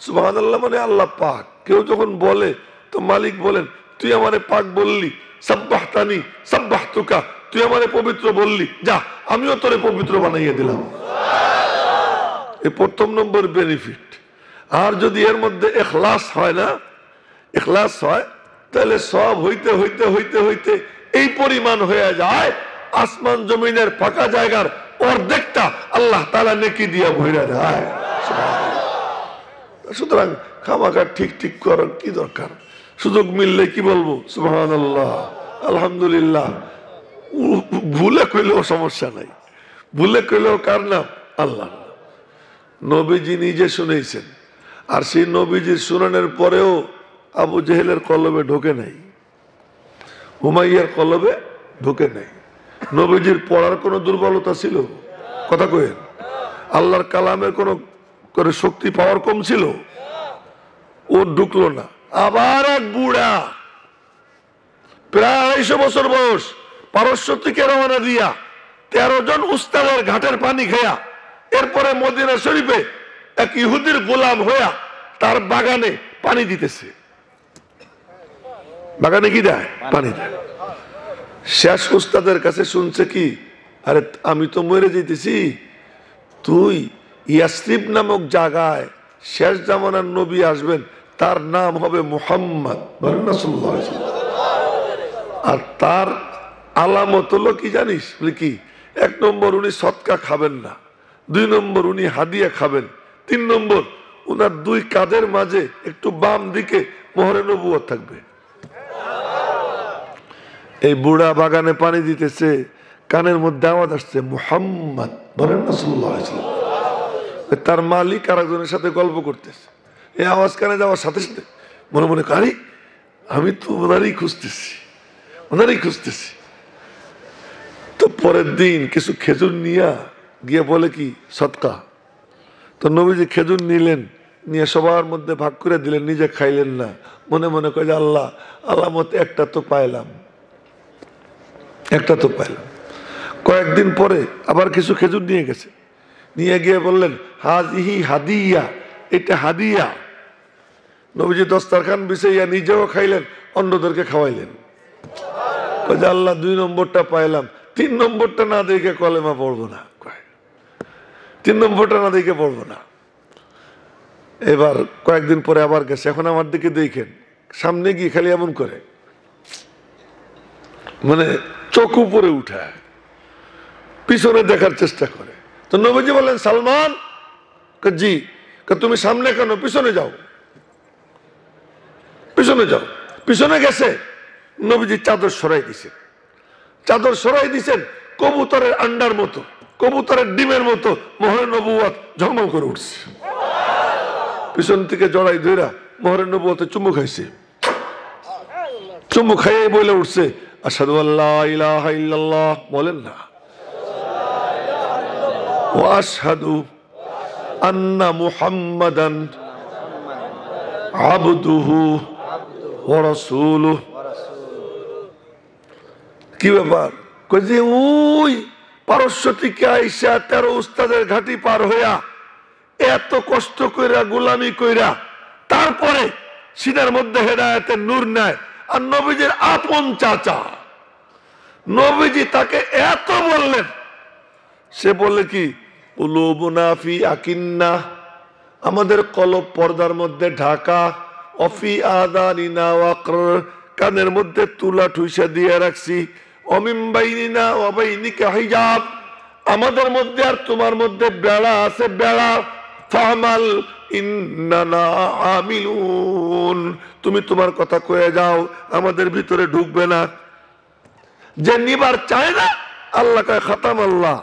সুবহানাল্লাহ মানে আল্লাহ পাক। কেউ যখন বলে তো মালিক বলেন, তুই আমারে পাক বললি, সাব্বাহতানি সাব্বাহতুকা, তুই আমারে পবিত্র বললি, যা আমিও তোরে পবিত্র বানাইয়ে দিলাম। এই প্রথম নম্বর বেনিফিট। আর যদি এর মধ্যে ইখলাস হয় না, ইখলাস হয়, তাহলে সব হইতে হইতে হইতে হইতে এই পরিমাণ হয়ে যায়, আসমান জমিনের ফাঁকা জায়গার অর্ধেকটা আল্লাহ তাআলা নেকি দিয়া ভরে দেয়। সুতরাং খামাখা ঠিক ঠিক করার কি দরকার? সুযোগ মিললে কি বলবো সুবহানাল্লাহ, আলহামদুলিল্লাহ। ভুলে কইলেও সমস্যা নাই, ভুলে কইলেও কার নাম? আল্লাহ। নবীজি নিজে শুনেছেন, আর সেই নবীজির শুনানোর পরেও আবু জেহেলের কলবে ঢোকে নাই, হুমাইয়ার কলবে ঢোকে নাই। নবীজির পড়ার কোনো দুর্বলতা ছিল? কথা কইেন। আল্লাহর কালামের কোনো করে শক্তি পাওয়ার কম ছিল? ও ঢুকলো না। আবার এক বুড়া প্রায় 250 বছর বয়স, পারস্য থেকে রওনা দিয়া 13 জন উস্তাদের ঘাটের পানি খেয়া এরপরে মদিনা শরীফে এক ইহুদির গোলাম হইয়া তার বাগানে পানি দিতেছে। বাগানে কি দেয়? পানি দেয়। শেষ উস্তাদের কাছে শুনছে কি, আরে আমি তো মরে যেতেছি, তুই ইয়াসরিব নামক জায়গায় শেষ জামানার নবী আসবেন, তার নাম হবে মুহাম্মদ, সাল্লাল্লাহু আলাইহি ওয়াসাল্লাম। আর তার আলামত হলো কি জানিস? বলে কি? 1 নম্বর উনি সদকা খাবেন না, 2 নম্বর উনি হাদিয়া খাবেন, 3 নম্বর উনার 2 কাঁধের মাঝে একটু বাম দিকে মোহরে নবুয়ত থাকবে। এই বুড়া বাগানে পানি দিতেছে, কানের মধ্যে আওয়াজ আসছে মুহাম্মদ, বলেন না সাল্লাল্লাহু আলাইহি ওয়াসাল্লাম। তার মালিক আর একজনের সাথে গল্প করতেছে, এই আওয়াজ কানে যাওয়ার সাথে সাথে মনে মনে কারি, আমি তো ওনারই খুঁজতেছি, ওনারই খুঁজতেছি। তো পরের দিন কিছু খেজুর নিয়ে গিয়ে বলে কি সদকা। তো নবীজি খেজুর নিলেন, নিয়ে সবার মধ্যে ভাগ করে দিলেন, নিজে খাইলেন না। মনে মনে কয় যে আল্লাহ, আলামত একটা তো পাইলাম, একটা তো পাইলাম। কয়েকদিন পরে আবার কিছু খেজুর নিয়ে গেছে, নিয়ে গিয়ে বললেন হাজিহি হাদিয়া, এটা হাদিয়া। নবীজি দস্তরখান বিছাইয়া নিজেও খাইলেন, অন্যদেরকে খাওয়াইলেন। আল্লাহ 2 নম্বরটা পাইলাম, 3 নম্বরটা না দেখে কলেমা পড়বো না, 3 নম্বরটা না দেখে পড়বো না। এবার কয়েকদিন পরে আবার গেছে, এখন আমার দিকে দেখেন, সামনে গিয়ে খালি এমন করে, মানে চোখ উপরে উঠায়, পিছনে দেখার চেষ্টা করে। তো নবীজি বললেন সালমান, জি। তুমি সামনে কেন? পিছনে যাও, পিছনে যাও। পিছনে গেছে, নবীজি চাদর সরাই দিছেন, চাদর সরাই দিছেন, কবুতরের আন্ডার মতো, কবুতরের ডিমের মতো মোহরে নবুয়ত ঝলমল করে উঠছে। পিছন থেকে জড়াই ধইরা মোহরে নবুয়তে চুমু খাইছে, চুমু খাইয়ে বলে উঠছে আশহাদু আল্লা ইলাহা ইল্লাল্লাহ, বলেন না, ওয়া আশহাদু আন্না মুহাম্মাদান আবদুহু ওয়া রাসূলুহু। কি ব্যাপার? কই যে ওই পারস্য থেকে আইসা 13 উস্তাদের ঘাটি পার হইয়া এত কষ্ট কইরা গোলামি কইরা তারপরে সিনার মধ্যে হেদায়েতের নূর নাই। আর নবীজির আপন চাচা, নবীজি তাকে এত বললেন, সে বলে কি কুলুবুনা ফি আকিন্না, আমাদের কলব পর্দার মধ্যে ঢাকা, অফি আযানিনা ওয়াকর, কানের মধ্যে তুলা ঠুইসা দিয়ে রাখছি, অমিন বাইনিনা ওয়া বাইনিকা হিজাব, আমাদের মধ্যে আর তোমার মধ্যে বেড়া আছে, বেড়া। ফামাল ইন্নানা আমিলুন, তুমি তোমার কথা কয়ে যাও, আমাদের ভিতরে ঢুকবে না। যে নিবার চায় না, আল্লাহ কয় খাতাম আল্লাহ,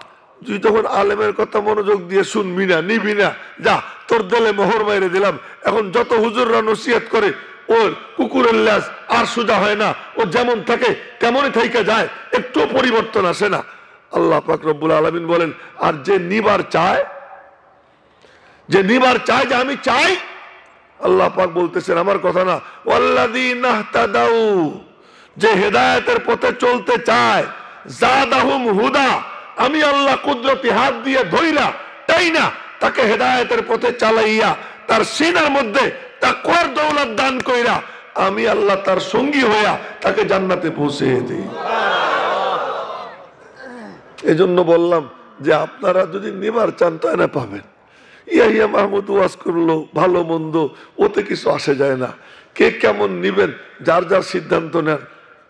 তুই তখন আলেমের কথা মনোযোগ দিয়ে শুনবি না, নিবি না, যা তোর দিলে মোহর মাইরে দিলাম। এখন যত হুজুররা নসিহত করে, ওর কুকুরের ল্যাজ আর সোজা হয় না, ও যেমন থাকে কেমনই থাইকা যায়, একটু পরিবর্তন আসে না। আল্লাহ পাক রব্বুল আলামিন বলেন, আর যে নিবার চায়, যে নিবার চায়, যে আমি চাই, আল্লাহ পাক বলতেছেন আমার কথা না, ওয়াল্লাযীনা ইহতাদাউ, যে হেদায়েতের পথে চলতে চায়, যাদাহুম হুদা, আমি আল্লাহ কুদরতি হাত দিয়ে ধইরা তাই না তাকে হেদায়েতের পথে চালাইয়া তার সিনার মধ্যে তাকওয়ার দৌলত দান কইরা আমি আল্লাহ তার সঙ্গী হইয়া তাকে জান্নাতে পৌঁছে দেই। এজন্য বললাম যে আপনারা যদি নিবার চান তো না পাবেন। ইয়াহিয়া মাহমুদ ওয়াজ করলো, ভালো মন্দ ওতে কিছু আসে যায় না, কে কেমন নিবেন যার যার সিদ্ধান্ত নেন।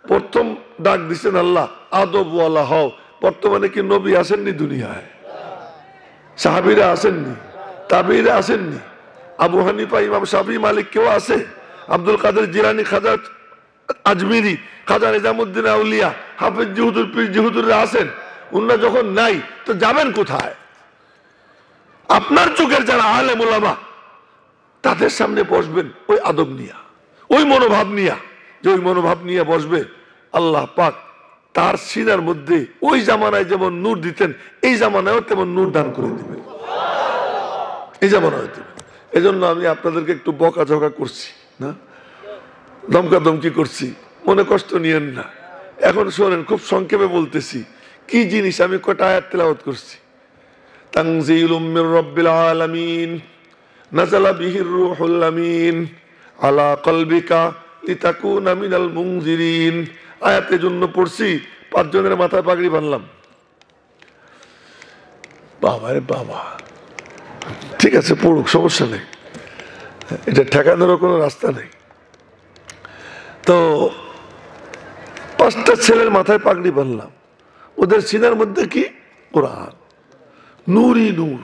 প্রথম ডাক দিচ্ছেন আল্লাহ আদবওয়ালা হও। বর্তমানে কি নবী আসেননি দুনিয়ায়? সাহাবীরা আসেননি? তাবিঈরা আসেননি? আবু হানিফা, ইমাম শাফি, মালিক কেউ আছে? আব্দুল কাদের জিলানী, খাজা আজমিরি, খাজা নিজামুদ্দিন আউলিয়া, হাফেজ জিহুদুর, পীর জিহুদুররা আছেন? উনারা যখন নাই তো যাবেন কোথায়? আপনার যুগের যারা আলেম ওলামা তাদের সামনে বসবেন ওই আদব নিয়া, ওই মনোভাব নিয়া। যে ওই মনোভাব নিয়ে বসবে, আল্লাহ পাক তার সিনার মধ্যে ওই জামানায় যেমন নূর দিতেন এই জামানায়ও তেমন নূর দান করে দিবেন, এই জামানায় দিবেন। এজন্য আমি আপনাদেরকে একটু বকাঝকা করছি না, দমকা দমকি করছি, মনে কষ্ট নিয়েন না। এখন শোনেন, খুব সংক্ষেপে বলতেছি কি জিনিস। আমি কয়টা আয়াত তেলাওয়াত করছি। তানজিলুম মির রাব্বিল আলামিন নাযালা বিহির রূহুল আমিন আলা কলবিকা লিতাকুনা মিনাল মুনজিরিন। আয়াতের জন্য পড়ছি, 5 জনের মাথায় পাগড়ি বানলাম। বাবা রে বাবা, ঠিক আছে পড়ুক, সমস্যা নেই, এটা ঠেকানোরও কোনো রাস্তা নেই। তো 5টা ছেলের মাথায় পাগড়ি বানলাম, ওদের সিনার মধ্যে কি? কোরআন, নূরই নূর।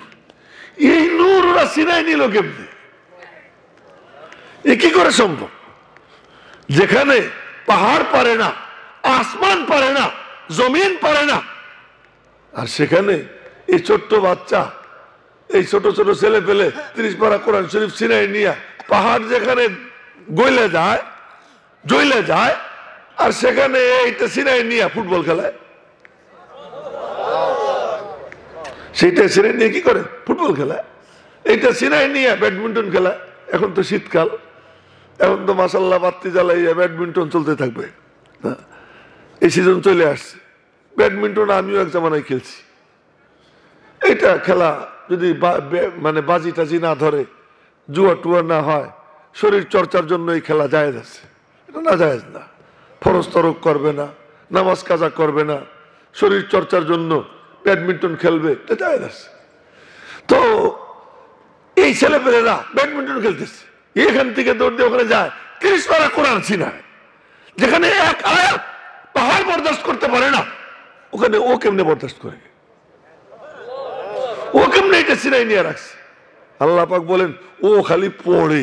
এই নূর ওরা সিনায় নিল কেমনি? এ কি করে সম্ভব? যেখানে পাহাড় পারে না, আসমান পারে না, জমিন পারে না, আর সেখানে এই ছোট্ট বাচ্চা, এই ছোট ছোট ছেলে পেলে 30 পারা কোরআন শরীফ সিনাই নিয়ে পাহাড় যেখানে গইলে যায়, জ্বলে যায়, আর সেখানে এইটা সিনাই নিয়ে ফুটবল খেলায়। সেইটা সিনাই নিয়ে কি করে? ফুটবল খেলায়। এইটা সিনাই নিয়ে ব্যাডমিন্টন খেলায়। এখন তো শীতকাল, এখন তো মাশাআল্লাহ বাতি জ্বালাইয়া ব্যাডমিন্টন চলতে থাকবে। এই সিজন চলে আসছে। ব্যাডমিন্টন আমিও এক জামানায় খেলছি। এইটা খেলা যদি মানে বাজি টাজি না ধরে, জুয়া টুয়া না হয়, শরীর চর্চার জন্য এই খেলা জায়েজ আছে। এটা না জায়েজ না। ফরজ তরক করবে না, নামাজ কাজা করবে না, শরীর চর্চার জন্য ব্যাডমিন্টন খেলবে, এটা জায়েজ আছে। তো এই ছেলেপেলেরা ব্যাডমিন্টন খেলতেছে, এখান থেকে দৌড় দিয়ে ওখানে যায়, 30 পারা কোরআন সিনায়, যেখানে এক আয়াত পাহাড় বরদাস্ত করতে পারে না, ওখানে ও কেমনে বরদাস্ত করে? ও কেমনে এটা সিনাই নিয়ে রাখছে? আল্লাহ পাক বলেন ও খালি পড়ে,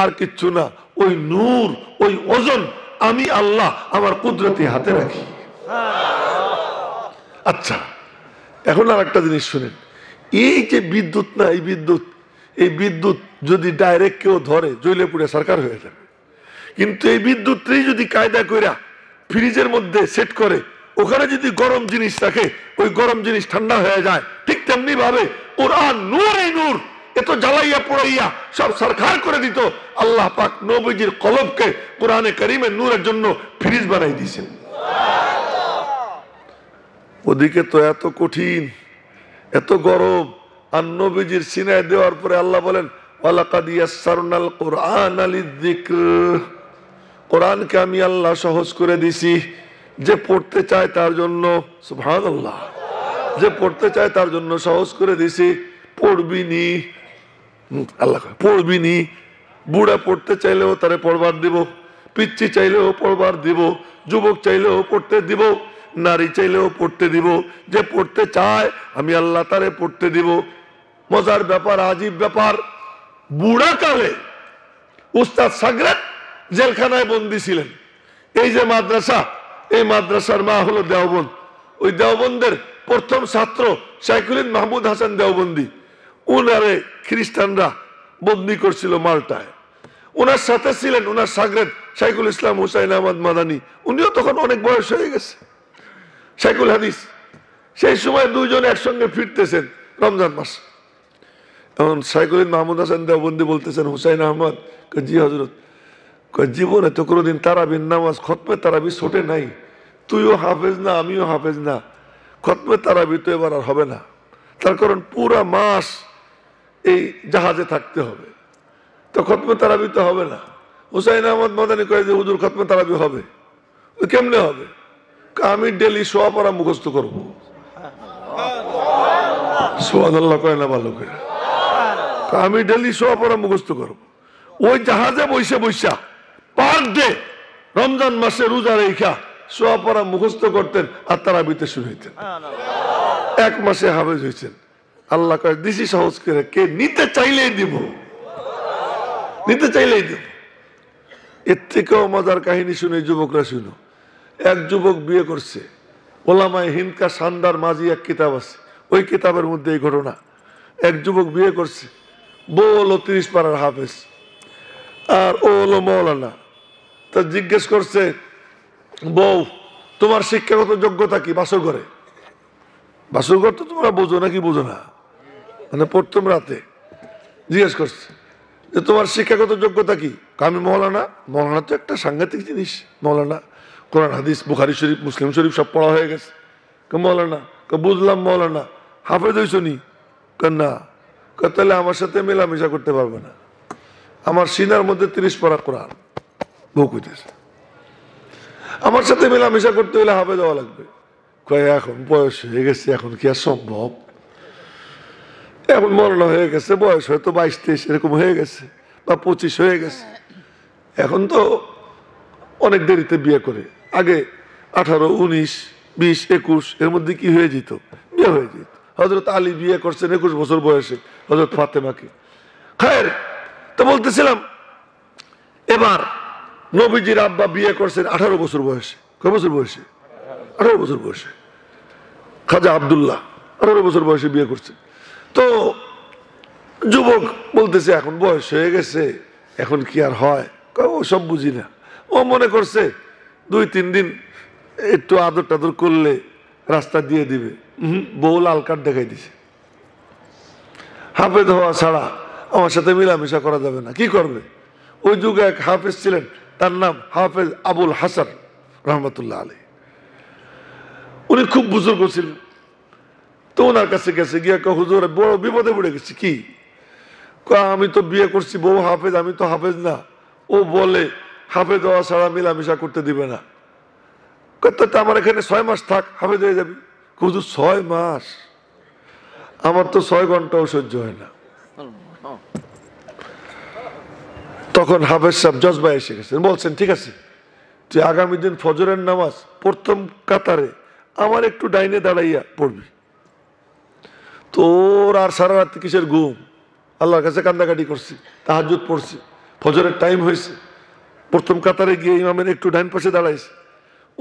আর কিচ্ছু না। ওই নূর, ওই ওজন আমি আল্লাহ আমার কুদরতি হাতে রাখি। আচ্ছা, এখন আর একটা জিনিস শুনেন। এই যে বিদ্যুৎ না, এই বিদ্যুৎ যদি ডাইরেক্ট কেউ ধরে, জ্বলে পুড়ে সরকার হয়ে যাবে। কিন্তু এই বিদ্যুৎটাই যদি কায়দা কইরা ফ্রিজের মধ্যে সেট করে, ওখানে যদি গরম জিনিস রাখে, ওই গরম জিনিস ঠান্ডা হয়ে যায়। ঠিক তেমনি ভাবে কোরআন নূর, এই নূর এত জ্বালাইয়া পোড়াইয়া সব সরকার করে দিত। আল্লাহ পাক নবীজির কলবকে কোরআনে কারীমের নূরের জন্য ফ্রিজ বানাই দিয়েছেন। ওদিকে তো এত কঠিন, এত গরম, আর নবীজির সিনায় দেওয়ার পরে আল্লাহ বলেন ওয়ালাকাদ ইয়াসসারনাল কুরআনা লিযিকর। কোরআনকে আমি আল্লাহ সহজ করে দিছি, যে পড়তে চায় তার জন্য। সুবহানাল্লাহ, যে পড়তে চায় তার জন্য সহজ করে দিছি। পড়বি নি, আল্লাহ পড়বি নি। বুড়া পড়তে চাইলেও তারে পড়বার দিব, পিচ্ছি চাইলেও পড়বার দিব, যুবক চাইলেও পড়তে দিব, নারী চাইলেও পড়তে দিব। যে পড়তে চায় আমি আল্লাহ তারে পড়তে দিব। মজার ব্যাপার, আজীব ব্যাপার, বুড়া কালে উস্তাদ সাগরাত জেলখানায় বন্দী ছিলেন। এই যে মাদ্রাসা, এই মাদ্রাসার মা হলো দেওবন্দ। ওই দেওবন্দের প্রথম ছাত্র শাইখুল মাহমুদ হাসান দেওবন্দি। উনারে খ্রিস্টানরা বন্দী করছিল মাল্টায়। ওনার সাথে ছিলেন ওনার সাগরেদ শাইখুল ইসলাম হুসাইন আহমদ মাদানী। উনিও তখন অনেক বয়স হয়ে গেছে, শাইখুল হাদিস। সেই সময় দুইজন একসঙ্গে ফিরতেছেন রমজান মাস। এখন শাইখুল মাহমুদ হাসান দেওবন্দি বলতেছেন হুসাইন আহমদ, জি হজরত, জীবনে তো কোনোদিন তারাবির নামাজ খতমে তারাবি ছোটে নাই। তুইও হাফেজ না, আমিও হাফেজ না, খতমে তারাবি তো এবার আর হবে না। তার কারণ পুরা মাস এই জাহাজে থাকতে হবে, তো খতমে তারাবি তো হবে না। হুসাইন আহমদ মাদানী কয়ে যে হুজুর খতমে তারাবি হবে। কেমনে হবে? আমি ডেলি সোয়া পারা মুখস্থ করবো। সুবহানাল্লাহ কয় না ভালো করে? আমি ডেলি সোয়া পারা মুখস্থ করবো। ওই জাহাজে বৈশা বৈশা পার ডে রমজান মাসে রোজা রেখা সোয়া পড়া মুখস্থ করতেন আর তারাবিতে শুরু হইতেন। 1 মাসে হাফেজ হয়েছেন। আল্লাহ কয় দিছি সহজ করে, কে নিতে চাইলেই দিব, নিতে চাইলেই দিব। এর থেকেও মজার কাহিনী শুনে যুবকরা শুনো। এক যুবক বিয়ে করছে, ওলামায়ে হিন্দ কা শানদার মাঝি এক কিতাব আছে, ওই কিতাবের মধ্যে এই ঘটনা। এক যুবক বিয়ে করছে, বউ হলো 30 পারার হাফেজ আর ও হলো মৌলানা। তা জিজ্ঞেস করছে, বউ তোমার শিক্ষাগত যোগ্যতা কি? বাসর ঘরে, বাসর ঘর তো তোমরা বোঝো নাকি বোঝো না, মানে প্রথম রাতে জিজ্ঞেস করছে যে তোমার শিক্ষাগত যোগ্যতা কি? আমি মৌলানা। মৌলানা তো একটা সাংঘাতিক জিনিস, মৌলানা কোরআন হাদিস বুখারী শরীফ মুসলিম শরীফ সব পড়া হয়ে গেছে। মৌলানা বুঝলাম মৌলানা, হাফেজ হইছ নি? না। তাহলে আমার সাথে মেলামেশা করতে পারবে না, আমার সিনার মধ্যে 30 পারা কোরআন। বউ কইতেছে আমার সাথে মেলামেশা করতে হলে হাফেজ হওয়া লাগবে। কয় এখন বয়স হয়ে গেছে, এখন কি আর সম্ভব? এখন মৌলানা হয়ে গেছে, বয়স হয়তো 22-23 এরকম হয়ে গেছে বা 25 হয়ে গেছে। এখন তো অনেক দেরিতে বিয়ে করে, আগে 18, 19, 20, 21 এর মধ্যে কি হয়ে যেত, বিয়ে হয়ে যেত। হযরত আলী বিয়ে করছেন 21 বছর বয়সে হযরত ফাতেমাকে। খায়ের, তো বলতেছিলাম এবার নবীজির আব্বা বিয়ে করছেন 18 বছর বয়সে। কয় বছর বয়সে? 18 বছর বয়সে। খাজা আব্দুল্লাহ 18 বছর বয়সে বিয়ে করছে। তো যুবক বলতেছে এখন বয়স হয়ে গেছে, এখন কি আর হয়? ও সব বুঝি না। ও মনে করছে 2-3 দিন একটু আদর টাদর করলে রাস্তা দিয়ে দিবে। বউ লাল কার্ড দেখাই দিছে, হাফেজ হওয়া ছাড়া আমার সাথে মিলামেশা করা যাবে না। কি করবে? ওই যুগে এক হাফেজ ছিলেন, তার নাম হাফেজ আবুল হাসান রহমতুল্লাহ আলাইহি। উনি খুব বুজুর্গ ছিলেন। তো ওনার কাছে গেছে, গিয়ে হুজুর বড় বিপদে পড়ে গেছি। কি? আমি তো বিয়ে করছি, বউ হাফেজ, আমি তো হাফেজ না। ও বলে হাফেজ হওয়া ছাড়া মিলামেশা করতে দিবে না। আমার এখানে 6 মাস থাক, হাফেজ হয়ে যাবি। হুজুর 6 মাস? আমার তো 6 ঘন্টাও সহ্য হয় না। তখন হাফেজ সাহেব জজবায় এসে গেছেন, বলছেন ঠিক আছে তুই আগামী দিন ফজরের নামাজ প্রথম কাতারে আমার একটু ডাইনে দাঁড়াইয়া পড়বি। তোর আর সারা রাত কিসের ঘুম? আল্লাহর কাছে কান্দাকাটি করছি, তাহাজ্জুদ পড়ছি, ফজরের টাইম হয়েছে, প্রথম কাতারে গিয়ে ইমামের একটু ডাইন পাশে দাঁড়াইছে।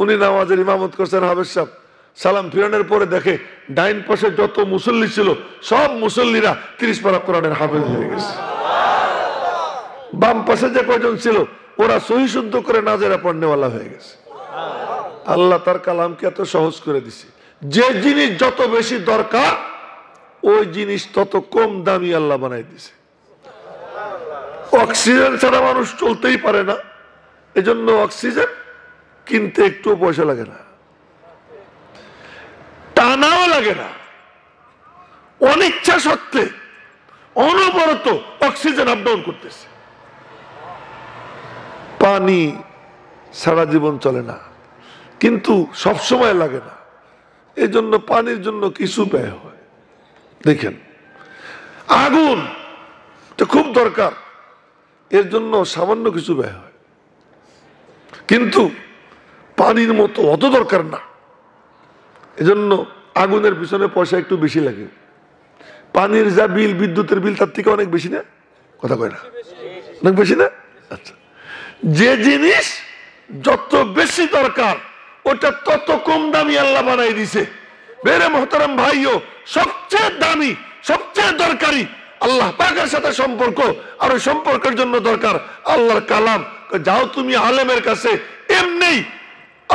উনি নামাজের ইমামত করছেন। হাফেজ সাহেব সালাম ফিরানোর পরে দেখে ডাইন পাশে যত মুসল্লি ছিল সব মুসল্লিরা 30 পারা কোরআনের হাফেজ হয়ে গেছে। বাম পাশে যে কয়জন ছিল ওরা সহি শুদ্ধ করে নাজেরা পড়নেওয়ালা হয়ে গেছে। আল্লাহ তার কালামকে এত সহজ করে দিছে। যে জিনিস যত বেশি দরকার ওই জিনিস তত কম দামি আল্লাহ বানাই দিছে। অক্সিজেন ছাড়া মানুষ চলতেই পারে না, এজন্য অক্সিজেন কিনতে একটু পয়সা লাগে না, টানাও লাগে না। অনিচ্ছা সত্ত্বে অনবরত অক্সিজেন আপ ডাউন করতেছে। পানি সারা জীবন চলে না, কিন্তু সব সময় লাগে না, এই জন্য পানির জন্য কিছু ব্যয় হয়। দেখেন আগুন তো খুব দরকার, এর জন্য সামান্য কিছু ব্যয় হয়, কিন্তু পানির মতো অত দরকার না, এজন্য আগুনের পিছনে পয়সা একটু বেশি লাগে। পানির যা বিল, বিদ্যুতের বিল তার থেকে অনেক বেশি না? কথা কয় না? অনেক বেশি না? আচ্ছা, যে জিনিস যত বেশি দরকার ওটা তত কম দামি আল্লাহ বানাই দিছে। বেরে মোহতারাম ভাইও, সবচেয়ে দামি সবচেয়ে দরকারি আল্লাহ পাকের সাথে সম্পর্ক, আর ওই সম্পর্কের জন্য দরকার আল্লাহর কালাম। যাও তুমি আলেমের কাছে, এমনি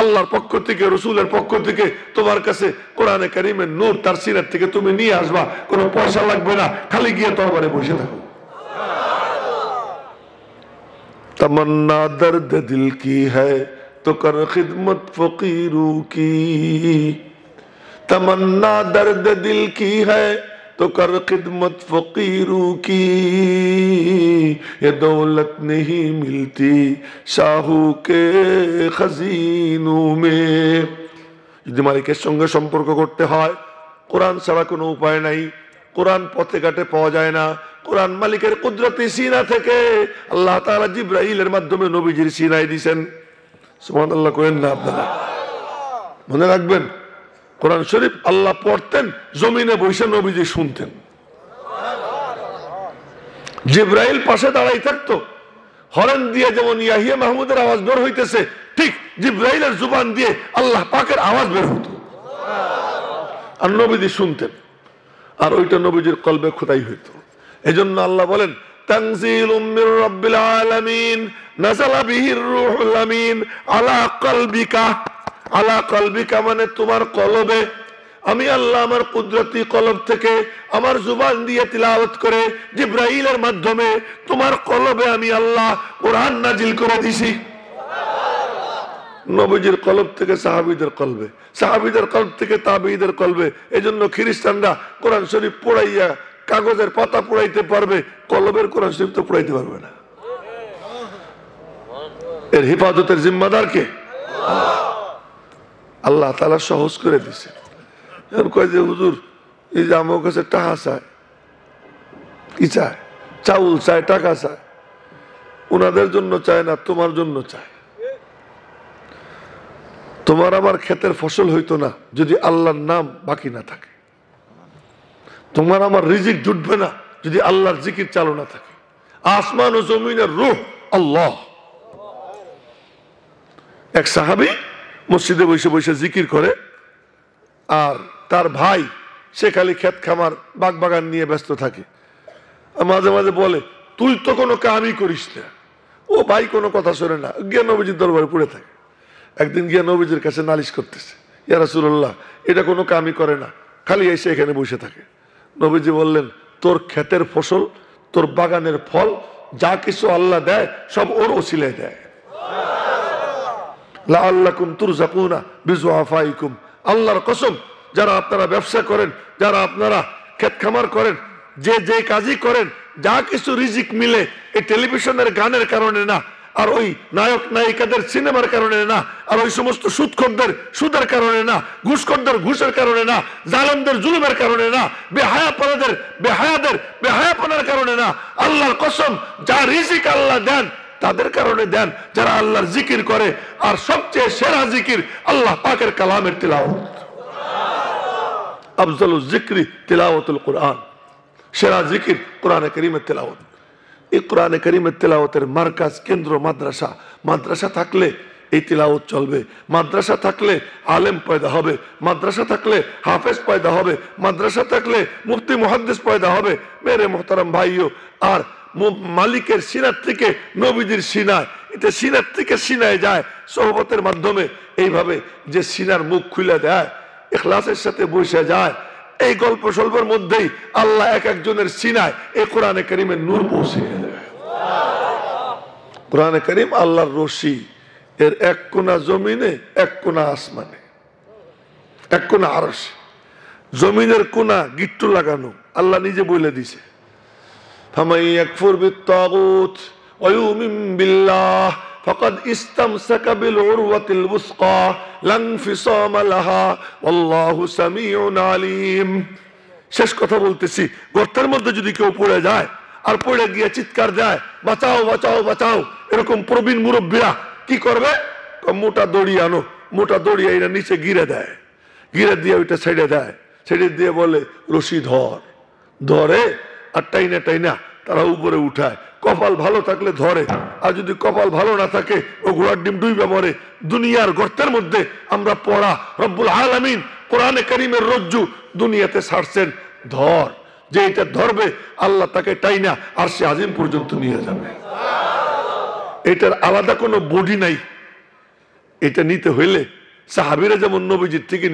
আল্লাহর পক্ষ থেকে রসুলের পক্ষ থেকে তোমার কাছে কোরআনে কারিমের নূর তার সিরাত থেকে তুমি নিয়ে আসবা, কোনো পয়সা লাগবে না, খালি গিয়ে দরবারে বসে থাকো। तमन्ना दर्द दिल की है तो कर खिदमत फकीरों की, तमन्ना दर्द दिल की है तो कर खिदमत फकीरों की, ये दौलत नहीं मिलती शाहू के खजीनों में। যদি মালিকের সঙ্গে সম্পর্ক করতে হয় কোরআন ছাড়া কোনো উপায় নাই। কোরআন পথে ঘাটে পাওয়া যায় না। কোরআন মালিকের কুদরতি সিনা থেকে আল্লাহ তাআলা জিবরাইলের মাধ্যমে নবীজির সিনায় দিয়েছেন। সুবহানাল্লাহ করেন না আপনারা? মনে রাখবেন, কোরআন শরীফ আল্লাহ পড়তেন, জমিনে বসে নবীজি শুনতেন। জিবরাইল পাশে দাঁড়াই থাকতো, হরন দিয়ে যেমন ইয়াহিয়া মাহমুদের আওয়াজ বের হইতেছে, ঠিক জিবরাইলের জুবান দিয়ে আল্লাহ পাকের আওয়াজ বের হতো, আর নবীজি শুনতেন, আর ওইটা নবীজির কলবে খোদাই হইতো। এজন্য আল্লাহ বলেন, তানজিলুম মির রাব্বিল আলামিন নাযালা বিহির রূহুল আমিন আলা কলবিকা। আলা কলবিকা মানে তোমার কলবে। আমি আল্লাহ আমার কুদরতি কলব থেকে আমার জুবান দিয়ে তিলাওয়াত করে জিবরাইলের মাধ্যমে তোমার কলবে আমি আল্লাহ কোরআন নাজিল করে দিছি। নবীজির কলব থেকে সাহাবীদের কলবে, সাহাবীদের কলব থেকে তাবেঈদের কলবে। এজন্য খ্রিস্টানরা কোরআন শরীফ পড়াইয়া কাগজের পাতা পড়াইতে পারবে, কলবের কোরআন শরীফ তো পড়াইতে পারবে না। এর হেফাজতের জিম্মাদার কে? আল্লাহ তাআলা সহজ করে দিছে। এখন কয় যে হুজুর, এই যে আমার কাছে টাকা চায়, কি চায়? চাউল চায়, টাকা চায়। ওনাদের জন্য চায় না, তোমার জন্য চায়। তোমার আমার ক্ষেতের ফসল হইতো না যদি আল্লাহর নাম বাকি না থাকে। তোমার আমার রিজিক জুটবে না যদি আল্লাহর জিকির চালু না থাকে। আসমান ও জমিনের রূহ আল্লাহ। এক সাহাবী মসজিদে বসে বসে জিকির করে, আর তার ভাই সে খালি ক্ষেত খামার বাগ বাগান নিয়ে ব্যস্ত থাকে। মাঝে মাঝে বলে, তুই তো কোনো কামই করিস না। ও ভাই কোনো কথা শোনে না, গিয়ে নবীজির দরবারে পড়ে থাকে। একদিন গিয়ে নবীজির কাছে নালিশ করতেছে, ইয়া রাসূলুল্লাহ, এটা কোনো কামই করে না, খালি এসে এখানে বসে থাকে। নবীজি বললেন, তোর ক্ষেতের ফসল, তোর বাগানের ফল যা কিছু আল্লাহ দেয় সব ওর ওসিলায় দেয়। লাআল্লাকুম তুরযাকুনা বিযুআফাইকুম। আল্লাহর কসম, যারা আপনারা ব্যবসা করেন, যারা আপনারা ক্ষেত খামার করেন, যে যে কাজই করেন, যা কিছু রিজিক মিলে এই টেলিভিশনের গানের কারণে না, আর ওই নায়ক নায়িকাদের সিনেমার কারণে না, আর ওই সমস্ত সুদখোরদের সুদের কারণে না, ঘুষখোরদের ঘুষের কারণে না, জালেমদের জুলুমের কারণে না, বেহায়াপনাদের বেহায়াপনার কারণে না। আল্লাহর কসম, যা রিজিক আল্লাহ দেন তাদের কারণে দেন যারা আল্লাহর জিকির করে। আর সবচেয়ে সেরা জিকির আল্লাহ পাকের কালামের তিলাওয়াত। আফজালুজ যিকরি তিলাওয়াতুল কুরআন। সেরা জিকির কোরআনে কারীমের তিলাওয়াত। এই কোরআনে কারীমের তিলাওয়াতের মারকাজ, কেন্দ্র মাদ্রাসা। মাদ্রাসা থাকলে এই তিলাওয়াত চলবে। মাদ্রাসা থাকলে আলেম পয়দা হবে। মাদ্রাসা থাকলে হাফেজ পয়দা হবে। মাদ্রাসা থাকলে মুফতি মুহাদ্দিস পয়দা হবে। মেরে মোহতারাম ভাইও, আর মালিকের সিনার থেকে নবীজির সিনায়, এটা সিনার থেকে সিনায় যায় সোহবতের মাধ্যমে। এইভাবে যে সিনার মুখ খুলে দেয়, ইখলাসের সাথে বসে যায়, এই গল্প স্বল্পের মধ্যেই আল্লাহ এক একজনের সিনায় এই কোরআনে কারীমের নূর পৌঁছে দেয়। কোরআনে কারীম আল্লাহর রশি, এর এক কোনা জমিনে, এক কোনা আসমানে, এক কোনা আরশে। জমিনের কোনা গিট্টু লাগানো, আল্লাহ নিজে বলে দিছে, ফামান ইয়াকফুর বিত-তাগুত ওয়া ইউমিন বিল্লাহ ফাকাদ ইসতামসাকা বিল উরওয়াতিল ওয়াসকা লা ইনফিসামা লাহা ওয়াল্লাহু সামিউন আলিম। শেষ কথা বলতেছি, গর্তের মধ্যে যদি কেউ পড়ে যায় আর পড়ে গিয়ে চিৎকার দেয়, বাঁচাও বাঁচাও বাঁচাও, এরকম প্রবীণ মুরব্বীরা কি করবে? মোটা দড়ি আনো, মোটা দড়ি এরা নিচে গিরে দেয়, গিরে দিয়ে ওইটা ছেড়ে দেয়, ছেড়ে দিয়ে বলে রশি ধর। ধরে আর টাইনা টাইনা তারা উপরে উঠায়। কপাল ভালো থাকলে ধরে, আর যদি কপাল ভালো না থাকে ও ঘোড়ার ডিম ডুইবা মরে। দুনিয়ার গর্তের মধ্যে আমরা পড়া রব্বুল আলামিন কোরআনে কারীমের রজ্জু দুনিয়াতে ছাড়ছেন। ধর, যে এটা ধরবে আল্লাহ তাকে টাইনা আরশে আজিম পর্যন্ত নিয়ে যাবে। এটার আলাদা কোনো বডি নাই। এটা নিতে হইলে সাহাবীরা যেমন নবীজির থেকে